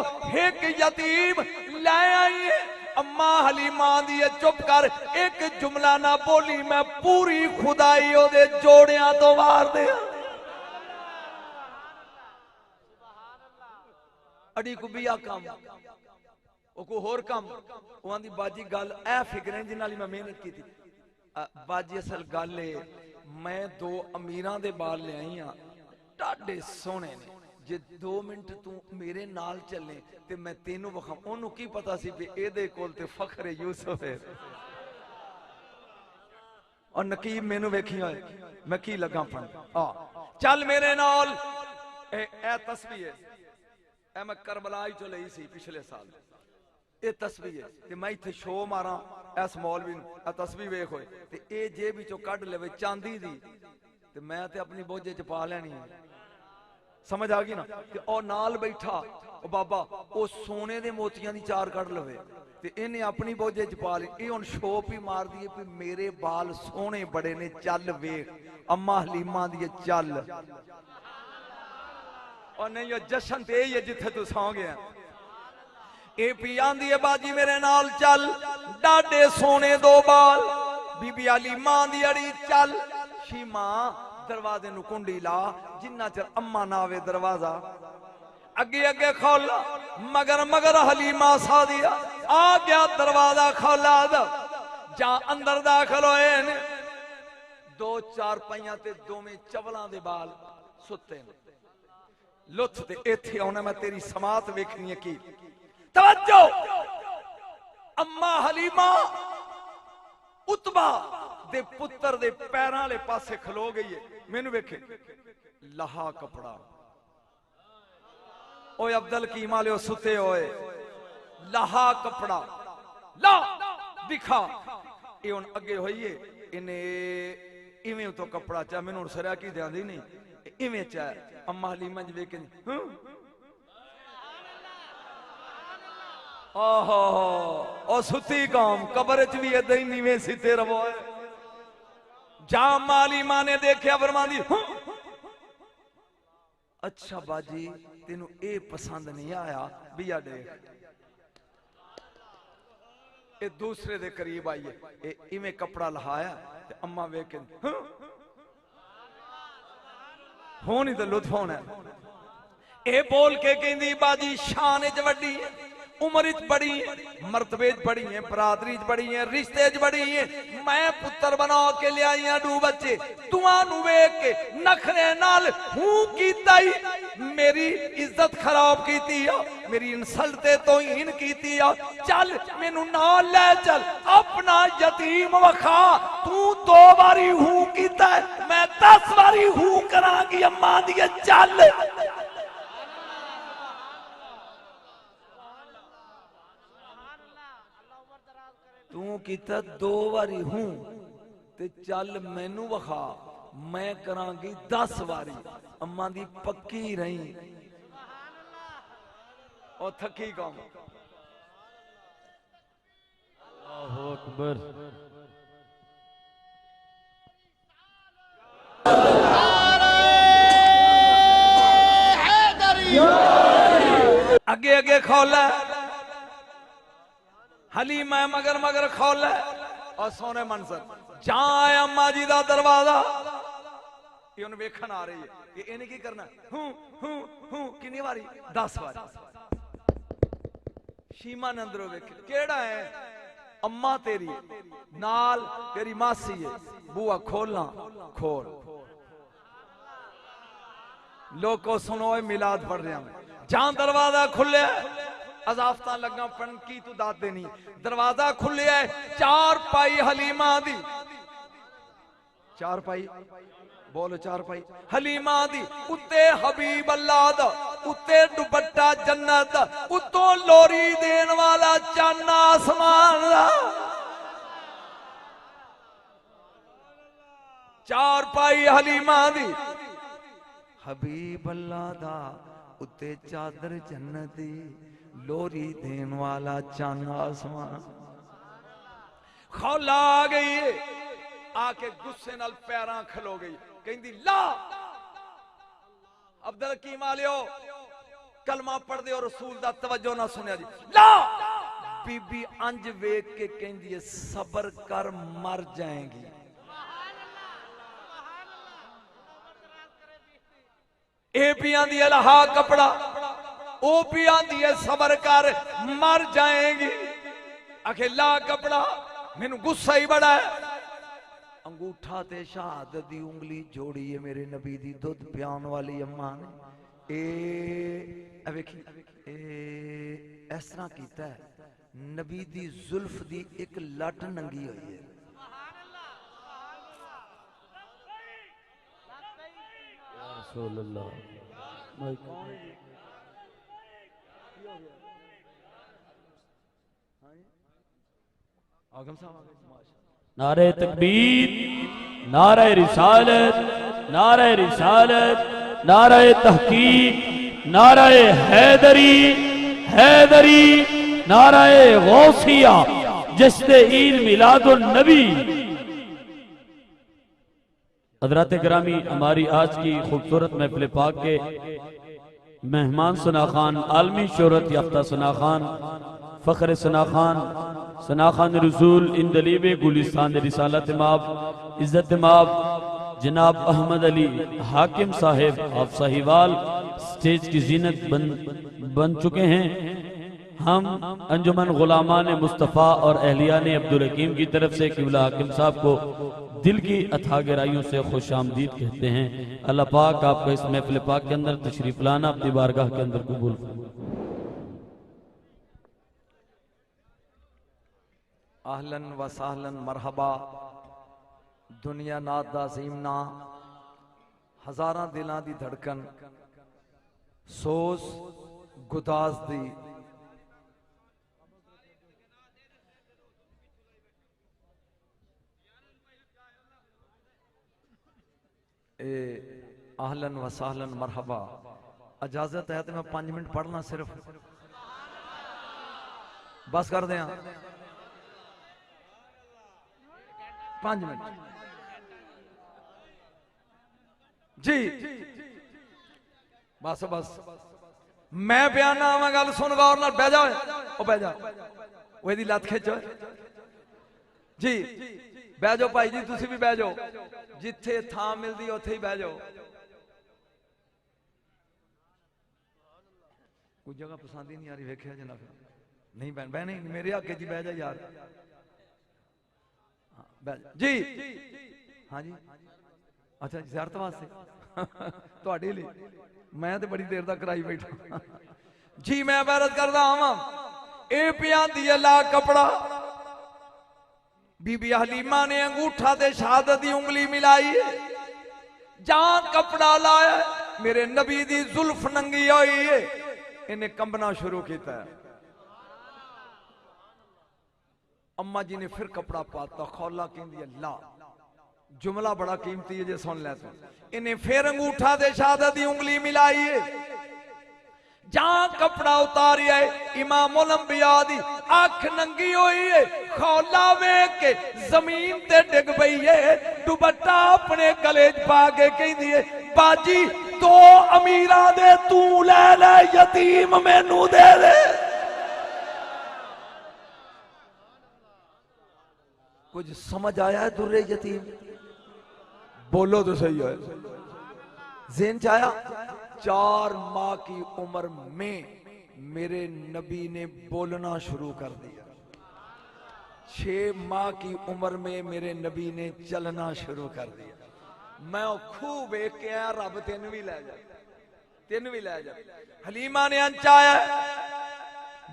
एक यतीम ले आई है अम्मा हलीमा दी चुप कर एक जुमला ना बोली मैं पूरी खुदाई ओदे जोड़ियां तो वार दे अड़ी को बिया काम ओ को होर काम ओ आंदी बाजी गल ए फिकरें जिन्हां लई मैं मेहनत की थी बाजी असल गल है मैं दो अमीरां दे बाल ले आई हां टाडे सोहने ने जे 2 मिनट तू मेरे नाल चले ते मैं तेनू वखा ओनू की पता सी भी एदे कोल ते फखर यूसुफ है और नकीब मैनू वेखी होए मैं की लगा पन आ चल मेरे नाल ए तस्वीर है ए मैं करबला चो लई सी पिछले साल ए तस्वीर है ते मैं इथे शो मारा इस मौलवी नू आ तस्वीर वेख होए ते ए जेब विचों कढ लवे चांदी दी ते मैं ते अपनी बोझे च पा लेनी है समझ आ गई ना ते ओ नाल बैठा ओ बाबा ओ सोने दे मोतियां दी चार कढ लवे ते इन्हें अपनी बोझे च पा ली ए हुन शोप ही मार दी है मेरे बाल सोने बड़े ने चल वेख अम्मा हलीमा दी चल और नहीं ओ जश्न ते ही है जिथे तू सौ गया ए पी आंदी है बाजी मेरे नाल चल डाडे सोने दो बाल बीबी हलीमा दी अड़ी चल शीमा दरवाजे नु कुंडी ला जिन्ना चर अम्मा ना आवे दरवाजा अगे अगे खोला मगर मगर हलीमा सादिया आ गया दरवाजा खोला जा अंदर दाखिल होए ने 2-4 पाइयां ते दोवें चवलां दे बाल सुते ने लुत्फ ते इथे आउणा मैं तेरी समात वेखनी है की तवज्जो अम्मा हलीमा उतबा दे पुत्र दे पैरां वाले पासे खलो गई है मैनू वेखे लहा कपड़ा ओए अब्दुल कीमा ले सुते होए लहा कपड़ा ला दिखा ये हुन अगे होइए इने इवें तो कपड़ा चा मैनू सरिया की देंदी नहीं इवें चा अम्मा हलीमा जी वेखे ओहो ओ सुती कौम कब्र च भी इदां ही नीवें सीते रवो जा माली मां ने देखा फरमांदी अच्छा बाजी तेनू ए पसंद नहीं आया बिया देख ए दूसरे दे करीब आइए ए इवें कपड़ा लहाया ते अम्मा वेख के होनी तो लुत्फ होना ए बोल के कहंदी बाजी शान च वड्डी है उम्र च बड़ी है मरतबे च बड़ी है बरादरी च बड़ी है रिश्ते च बड़ी है मैं पुत्र बना के ले आई हां 2 बच्चे तुहानू वेख के नखरे नाल हूं कीता ही मेरी इज्जत खराब कीती है मेरी इंसल्ट ते तौहीन कीती है चल मैनू नाल ले चल अपना यतीम वखा तू 2 बारी हूं कीता मैं 10 बारी हूं करांगी अम्मा दी चल तू कीता 2 बारी हूं ते चल मैनू वखा मैं करांगी 10 बारी अम्मा दी पक्की रही और थकी कौम अल्लाहु अकबर। अगे अगे खोल हलीमा मगर मगर खोल और सोने मनसर जहां है अम्मा जी का दरवाजा ये उन्हें वेखन आ रही है कि इन्हें की करना हूं कितनी बारी 10 बार शीमा ने अंदरों वेखे केड़ा है अम्मा तेरी नाल तेरी मासी है बुआ खोलना खोल लोगों सुनो मिलाद पढ़ रहा मैं जहां दरवाजा खुले अजाफता लगा पन की तू दाद देनी दरवाजा खुले है 4 पाई हलीमा दी 4 पाई बोलो 4 पाई हलीमा दी उत्ते हबीब अल्लाह दा उत्ते दुपट्टा जन्नत उत्तों लोरी देन वाला चन्न आसमान दा 4 पाई हलीमा दी हबीब अल्लाह दा उत्ते चादर जन्नती लोरी देन वाला चन्न आसमान खौला आ गई है आके गुस्से नाल पैरां खलो गई कहंदी ला अब्दुल की मालियो कलमा पढ़ दे और रसूल दा तवज्जो ना सुनिया जी ला बीबी अंज वेख के कहंदी है सबर कर मर जाएंगी ए पिया दी लहा कपड़ा ओ पिया दी सबर कर मर जाएंगी आखे ला कपड़ा मैनू गुस्सा ही बड़ा है अंगूठा ते शहादत दी उंगली जोड़ी है मेरे नबी दी दुध प्यान वाली अम्मा ने वेखी इस तरह कीता है नबी दी जुल्फ दी एक लट नंगी हुई है आगम साहब नारे तकबीर, नारे रिसालत, नारे रिसालत, नारे तहकीक, नारे हैदरी, हैदरी, नारे गौसिया, जिसने ईद मिलादुन नबी। हज़रात ग्रामी, हमारी आज की खूबसूरत महफिल पाक के मेहमान सना खान, आलमी शोहरत याफ्ता सना खान, फ़ख्र सना खान, सना खान रसूल इंदलीब गुलिस्तान रिसालत माब इज्जत माब जनाब अहमद अली हाकिम साहेब आप साहिवाल स्टेज की जीनत बन चुके हैं। हम अंजुमन गुलामान मुस्तफ़ा और अहलियान अब्दुल हकीम की तरफ से किबला हाकिम साहब को दिल की अथा गहराइयों से खुश आमदीद कहते हैं। अल्लाह पाक आपको इस महफिल पाक के अंदर तशरीफ लाना अपनी बारगाह के अंदर कबूल फरमाए। आहलन व सहलन मरहबा दुनिया नात दा ज़ीमना हज़ारां दिलां दी धड़कन सोस गुदास दी आहलन व सहलन मरहबा। इजाजत है तो मैं 5 मिनट पढ़ना सिर्फ बस कर दें 5 मिनट जी बस बस मैं बयाना आवा गल सुन गौर नाल बह जाओ ओ बह जा ओ एदी लत खिंचो जी बह जाओ भाई जी तुसी भी बह जाओ जिथे थां मिलदी उत्थे ही बह जाओ कोई जगह पसंद ही नहीं आ रही वेख्या जना नहीं बहन बह नहीं मेरे आगे जी बह जा यार जी हाँ जी अच्छा ज़ियारत वास्ते ਤੁਹਾਡੇ ਲਈ मैं तो बड़ी देर तक कराई बैठा जी मैं बैरत करदा आवां ए पियांदी अल्लाह कपड़ा बीबी हलीमा ने अंगूठा ते शहादत दी उंगली मिलाई जहां कपड़ा लाया मेरे नबी दी जुल्फ नंगी हुई है इन्हें कंबना शुरू किया। अम्मा जी ने फिर कपड़ा पाता खौला कहंदी अल्लाह जुमला बड़ा कीमती है जे सुन ले तो इन्हें फिर अंगूठा दे शहादत दी उंगली मिलाई है जहां कपड़ा उतारिया है इमामुल अंबिया दी आंख नंगी हुई है खौला वेख के जमीन ते डिग पई है, दुपट्टा अपने गले च पा के कहदी है बाजी दो अमीरा दे तू ले ले, यतीम मैनू दे दे। कुछ समझ आया है दुर्रे यतीम? बोलो तो सही है। ज़हन च आया? 4 माह की उम्र में मेरे नबी ने बोलना शुरू कर दिया। 6 माह की उम्र में मेरे नबी ने चलना शुरू कर दिया। मैं खूब वेख के आया, रब तेन भी लै जा, तेन भी लै जा। हलीमा ने अंचाया,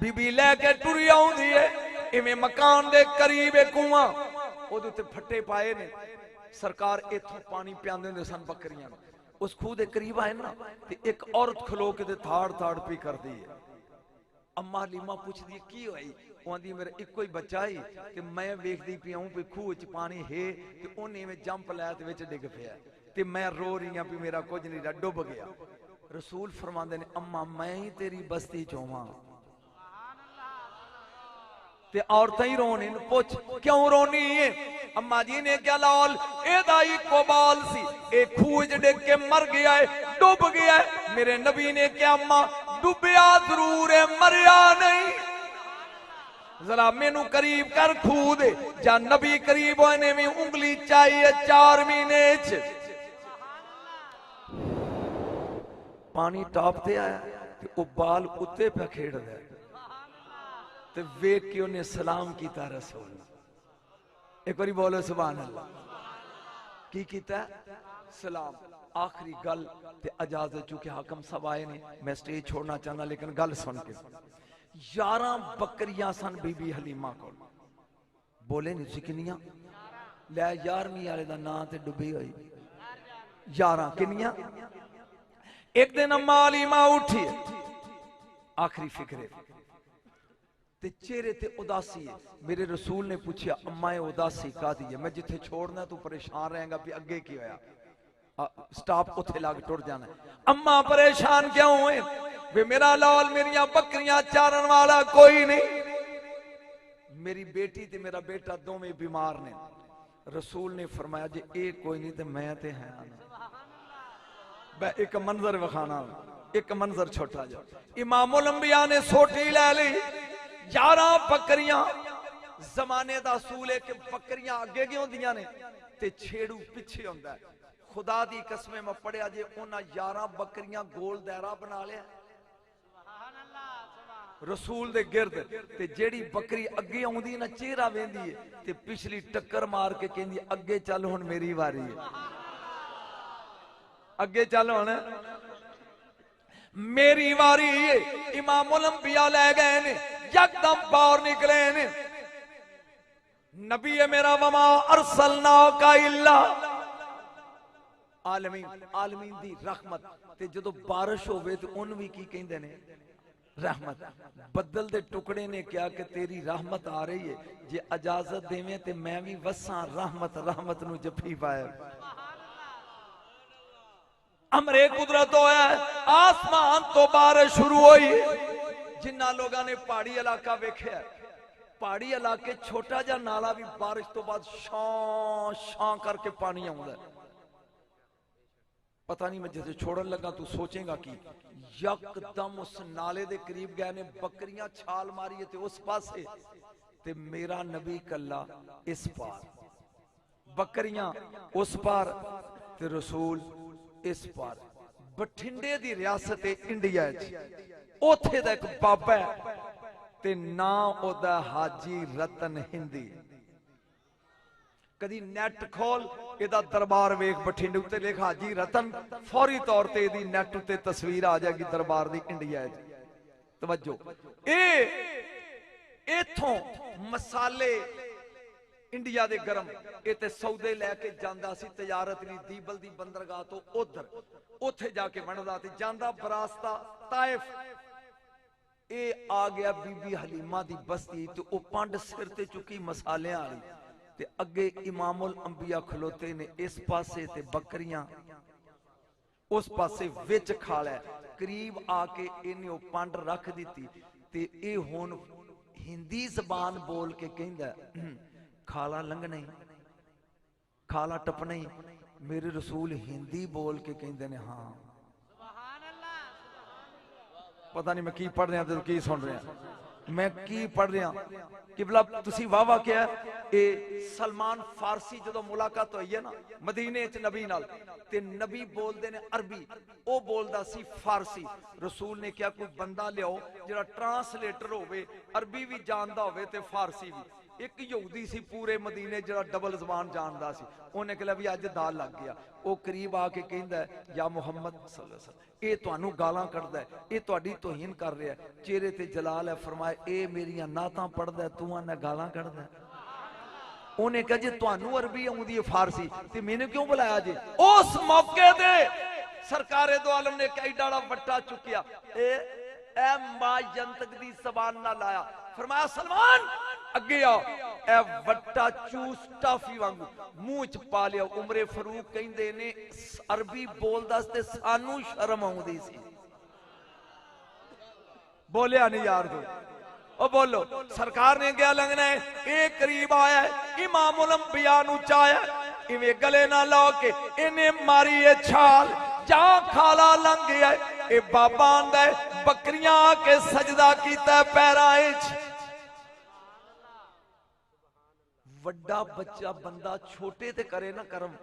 बीबी लैके टुरी आउंदी है, इवें मकान दे करीब एक कुआं, ओदे उत्ते फट्टे पाए ने। सरकार इथों पानी पियादे हुंदे सन बकरियां। उस खूह दे करीब आए ना ते एक औरत खलो के थाड़ थाड़ पी करदी है। अम्मा हलीमा पुछदी की होई? आंदी मेरा इको ही बच्चा ही ते मैं वेखदी पई हूं भी खूह च पानी है ते ओने में जंप लाया ते विच डिग पिया ते मैं रो रही हां भी मेरा कुछ नहीं रहा, डुब गया। रसूल फरमांदे ने अम्मा मैं ही तेरी बस्ती च होवां ते औरतां ही रोन। इन पुछ क्यों रोनी है? अम्मा जी ने क्या लाल एदा इको बाल सी, ए खूह च डिग के मर गया है, डुब गया है। मेरे नबी ने क्या अम्मा डुबिया जरूर है, मरिया नहीं। जरा मेनू करीब कर खूह दे, जा नबी करीब होने में उंगली चाहिए 4 महीने च। पानी टापते आया ते ओ बाल उत्ते पे खेड़दा ते वेख के उन्हें सलाम कीता रसूल। एक बारी बोलो सुभान अल्लाह। की कीता? सलाम। आखिरी गल ते इजाजत, चूंकि हाकम साहब आए ने मैं स्टेज छोड़ना चाहना, लेकिन गल सुन के। 11 बकरियां सन बीबी हलीमा को। बोले नहीं सी किनियां? लै 11वीं वाले दा नां ते डुबी हुई 11 किनियां। एक दिन अम्मा हलीमा उठी, आखिरी फिक्रे ते चेहरे ते उदासी है। मेरे रसूल ने पूछा अम्मा उदासी कादी है? मैं जिथे छोड़ना तू परेशान रहेगा भी अगे की होया, स्टॉप उथे लग टुर जाना। अम्मा परेशान क्यों हुए? वे मेरा लाल मेरिया बकरियां चारन वाला कोई नहीं, मेरी बेटी ते मेरा बेटा दोवें बीमार ने। रसूल ने फरमाया जे ए कोई नहीं तो मैं ते है। मैं एक मंजर विखाना, एक मंजर छोटा जा। इमामुल अंबिया ने सोटी लै ली, 11 बकरियां। जमाने दा असूल है कि बकरियां अगे क्यों होंदियां ने ते छेड़ू पिछे होंदा है। खुदा दी कसम मैं पढ़िया जे उन्हां 11 बकरियां गोल दायरा बना लिया रसूल दे गिरद, ते जेड़ी बकरी अगे आउंदी ना चेहरा वेंदी है ते पिछली टक्कर मार के कहंदी अगे चल हुण मेरी वारी है, अगे चल हुण मेरी वारी है। इमामुल अंबिया ले गए ने, यकदम बाहर निकले ने। नबी है मेरा वमा अरसलना का इल्ला आलमीन, आलमीन दी रहमत। ते जदों बारिश होवे ते उन भी की कहंदे ने रहमत। बदल दे टुकड़े ने क्या कि तेरी रहमत आ रही है, जे इजाजत देवे ते मैं भी वसा रहमत, रहमत नू जफी पाए। अमरे कुदरत होया, आसमान तो बारिश शुरू हुई। जिन्ना लोगों ने पहाड़ी इलाका वेख्या, पहाड़ी इलाके छोटा जा नाला भी बारिश तो बाद शां शां करके पानी आउंदा। पता नहीं मैं जैसे छोड़न लगा तू सोचेगा कि यकदम उस नाले दे करीब गए ने, बकरियां छाल मारी है ते उस पासे ते मेरा नबी कल्ला इस पार, बकरियां उस पार ते रसूल इस पार। बठिंडे दी रियासत इंडिया ओथे दा एक बाबा है ते ना ओदा हाजी रतन हिंदी। कदी नेट खोल एदा दरबार वेख, बठिंडे उत्ते लिख हाजी रतन, फौरी तौर ते एदी नेट उत्ते तस्वीर आ जाएगी दरबार दी इंडिया। तवज्जो, इथों मसाले इंडिया दे गरम इते सौदे लैके जांदा सी तजारत लई दीबल दी बंदरगाह तो उधर, उथे जाके वंडदा ते जांदा बरास्ता ताइफ। ए आ गया बीबी हलीमा दी बस्ती ते ओ पंड सिर ते चुकी मसाले वाली ते अगे इमामुल अंबिया खलोते ने इस पासे ते बकरियां उस पासे विच खाला। करीब आके इन्हें ओ पंड रख दी ते ए हुण हिंदी जबान बोल के कहंदा खाला लंघना ही खाला टपना ही। मेरे रसूल हिंदी बोल के कहंदे ने हाँ। पता नहीं मैं की पढ़ रहा तो की सुन रहा, मैं की पढ़ रहा किबला तुसी वाह वाह क्या ए सलमान फारसी जो मुलाकात हुई है ना मदीने च नबी नाल ते नबी बोलते ने अरबी, ओ बोलदा सी फारसी। रसूल ने क्या कोई बंदा लियाओ जिहड़ा ट्रांसलेटर होवे, अरबी भी जानदा होवे ते फारसी भी। एक यहूदी सी पूरे मदीने जिहड़ा डबल जबान जानदा सी, उन्हें कहा भी अज दाल लग गया। वो करीब आके कहंदा या मुहम्मद सल्लल्लाहु अलैहि वसल्लम ये तुहानू गालां कढदा है, ये तुहाडी तौहीन कर रहा है। चेहरे ते जलाल है, फरमाया ए मेरियां नातां पढ़दा है, तू आना गालां कढदा है। उन्हें कहा जे तुहानू अरबी आउंदी है फारसी ते मैंने क्यों बुलाया जी। उस मौके ते सरकारे दो आलम ने एडा वट्टा चुकिया, ए मां जंतक दी जबान ना लाया। फरमाया सलमान अगे आओ, ए वट्टा चूस टाफी वांगू मुंह च पा लिया। उमरे फरूक कहंदे ने अरबी बोलदा ते सानू शर्म आउंदी सी। बोलिया नहीं यार तू, ओ बोलो। सरकार ने क्या लंघना है, ये करीब आया है, इमामुल अंबिया नु चाया इवें गले ना ला के इन्हें मारी है छाल, जा खाला लंघ गया। ए बाबा आंदा है बकरियां आके सजदा कीता पैरां विच। वड्डा बच्चा बंदा छोटे ते करे ना करम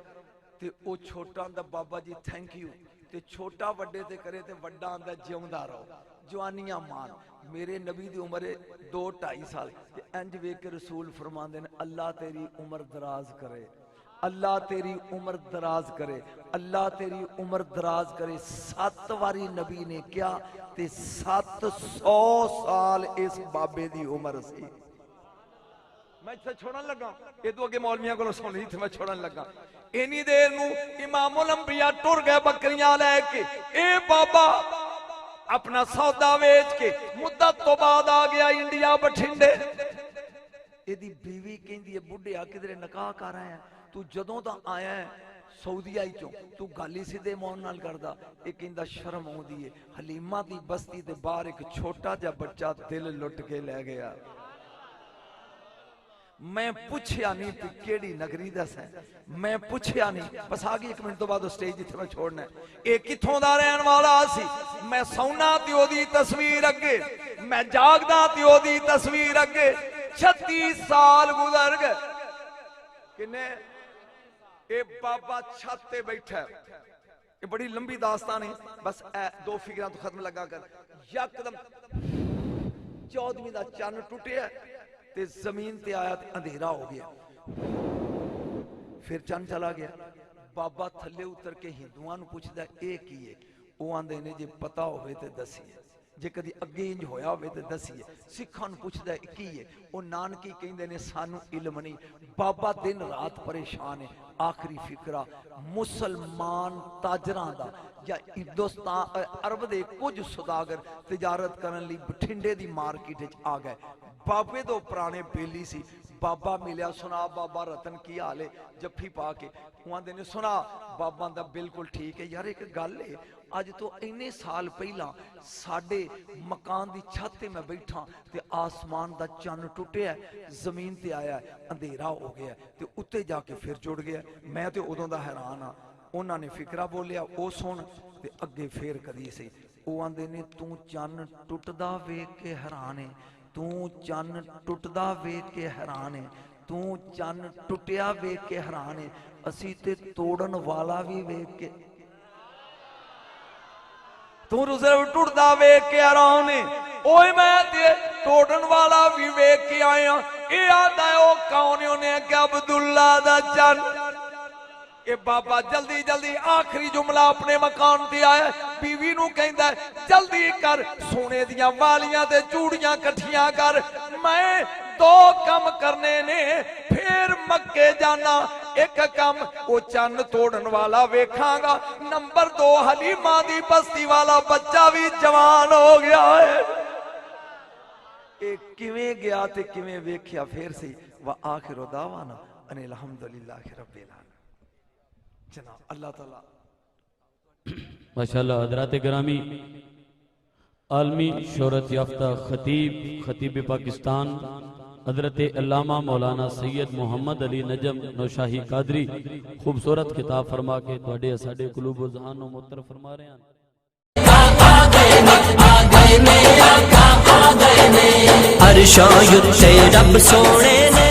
ते ओ छोटा आंदा बाबा जी थैंक यू, ते छोटा वड्डे ते करे ते वड्डा आंदा जिउंदा रहो जवानियां मान। मेरे नबी दी उम्र 2-2.5 साल ते इंज वेख के रसूल फरमांदे ने अल्लाह तेरी उम्र दराज करे, अल्लाह तेरी उम्र दराज करे, अल्लाह तेरी उम्र दराज करे। 7 वारी नबी ने क्या ते 700 साल इस बाबे दी उम्र सी। मैं इत्थे छोड़न लगा, ये तो अगे मौलवियां को सुन ली थी, मैं छोड़न लगा। इन्नी देर नू इमामुल अंबिया टुर गए बकरियां लैके। ए बाबा अपना सौदा वेच के मुद्दत तो बाद आ गया इंडिया बठिंडे। एदी बीवी कहंदी है बुढ़िया किधरे निकाह कर आया, तू जदों दा आया है सऊदीया चों तू गल ही सीधे मौन नाल करदा। ये कहंदा शर्म आउंदी है, हलीमा दी बस्ती दे बाहर एक छोटा जा बच्चा दिल लुट के ले गया। मैं पूछया नहीं कि केड़ी नगरी दस है, मैं पूछया नहीं। बस आ गई 1 मिनट तो बाद स्टेज जिथे मैं छोड़ना है। ये किथों दा रहन वाला सी, मैं सौना ते ओदी तस्वीर अगे, मैं जागदा ते ओदी तस्वीर अगे। 36 साल गुजर गए। किन्ने ये बाबा छत ते बैठा, ये बड़ी लंबी दास्तान है, बस 2 फिगरां तो खत्म लगा कर। यकदम 14वीं दा चन्न टुटिया ते जमीन ते आया ते अंधेरा हो गया। फिर चंद चला गया। बाबा थले उतर के हिंदुआं नूं पुछदा ए की है, वो आंदे ने जे पता होवे ते दसीए, जे कदी अगे इंज होया होवे ते दसीए। सिखां नूं पुछदा की है, वो नानकी कहंदे ने सानू इल्म नहीं। बाबा दिन रात परेशान है। आखिरी फिकरा मुसलमान ताजरां दा या हिंदुस्तान अरब दे कुछ सौदागर तिजारत करन लई बठिंडे दी मार्केट विच आ गए। बाबे तो पुराने बेली सी। बाबा मिलिया, सुना बाबा रतन की हाल है, जफ्फी पा के आंदे ने सुना। बाबा दा बिल्कुल ठीक है यार, एक गल है अज तो इन्ने साल पहला साडे मकान दी छत ते मैं बैठा ते आसमान दा चन्न टुटिया, जमीन ते आया, अंधेरा हो गया ते उत्ते जाके फिर जुड़ गया। मैं ते उदों दा हैरान हाँ। उन्होंने ने फिकरा बोलिया ओ सुन ते अगे फिर कदी सी। वो आंदे ने तू चन्न टुटदा वेख के हैरान है, तू चन्न टुटदा वेख के हैरान है, तू चन्न टुटिया वेख के हैरान है, असी ते तोड़न वाला भी वेख के। तू रिजर्व टुटदा वेख के हैरान है, ओए मैं ते तोड़न वाला भी वेख के आया। ये आंदा है ओ कौन है, उन्हें क्या अब्दुल्ला दा चन्न। ये बाबा जल्दी जल्दी आखिरी जुमला अपने मकान ते आया। बीवी नूं कहंदा जल्दी कर, सोने दियां वालियां ते चूड़ियां कट्ठियां कर, मैं 2 कम करने ने, फिर मक्के जाना। एक कम वो चन्न तोड़न वाला वेखांगा, नंबर 2 हलीमा दी बस्ती वाला बच्चा भी जवान हो गया है। ये किवें गया ते किवें वेख्या फिर सी। व आखिर दावाना अनिल हम्दुलिल्लाहि रब्बिल आलमीन। जनाब अल्लाह ताला माशाअल्लाह। हजरात गिरामी आलमी शोहरत याफ्ता खतीब पाकिस्तान हजरत अल्लामा मौलाना सैयद मोहम्मद अली नजम नौशाही कादरी खूबसूरत खिताब फरमा के तुहाडे साडे कुलूब व ज़हान नूं मुअत्तर फरमा रहे हैं। अरशों युत्ते रब सोने ने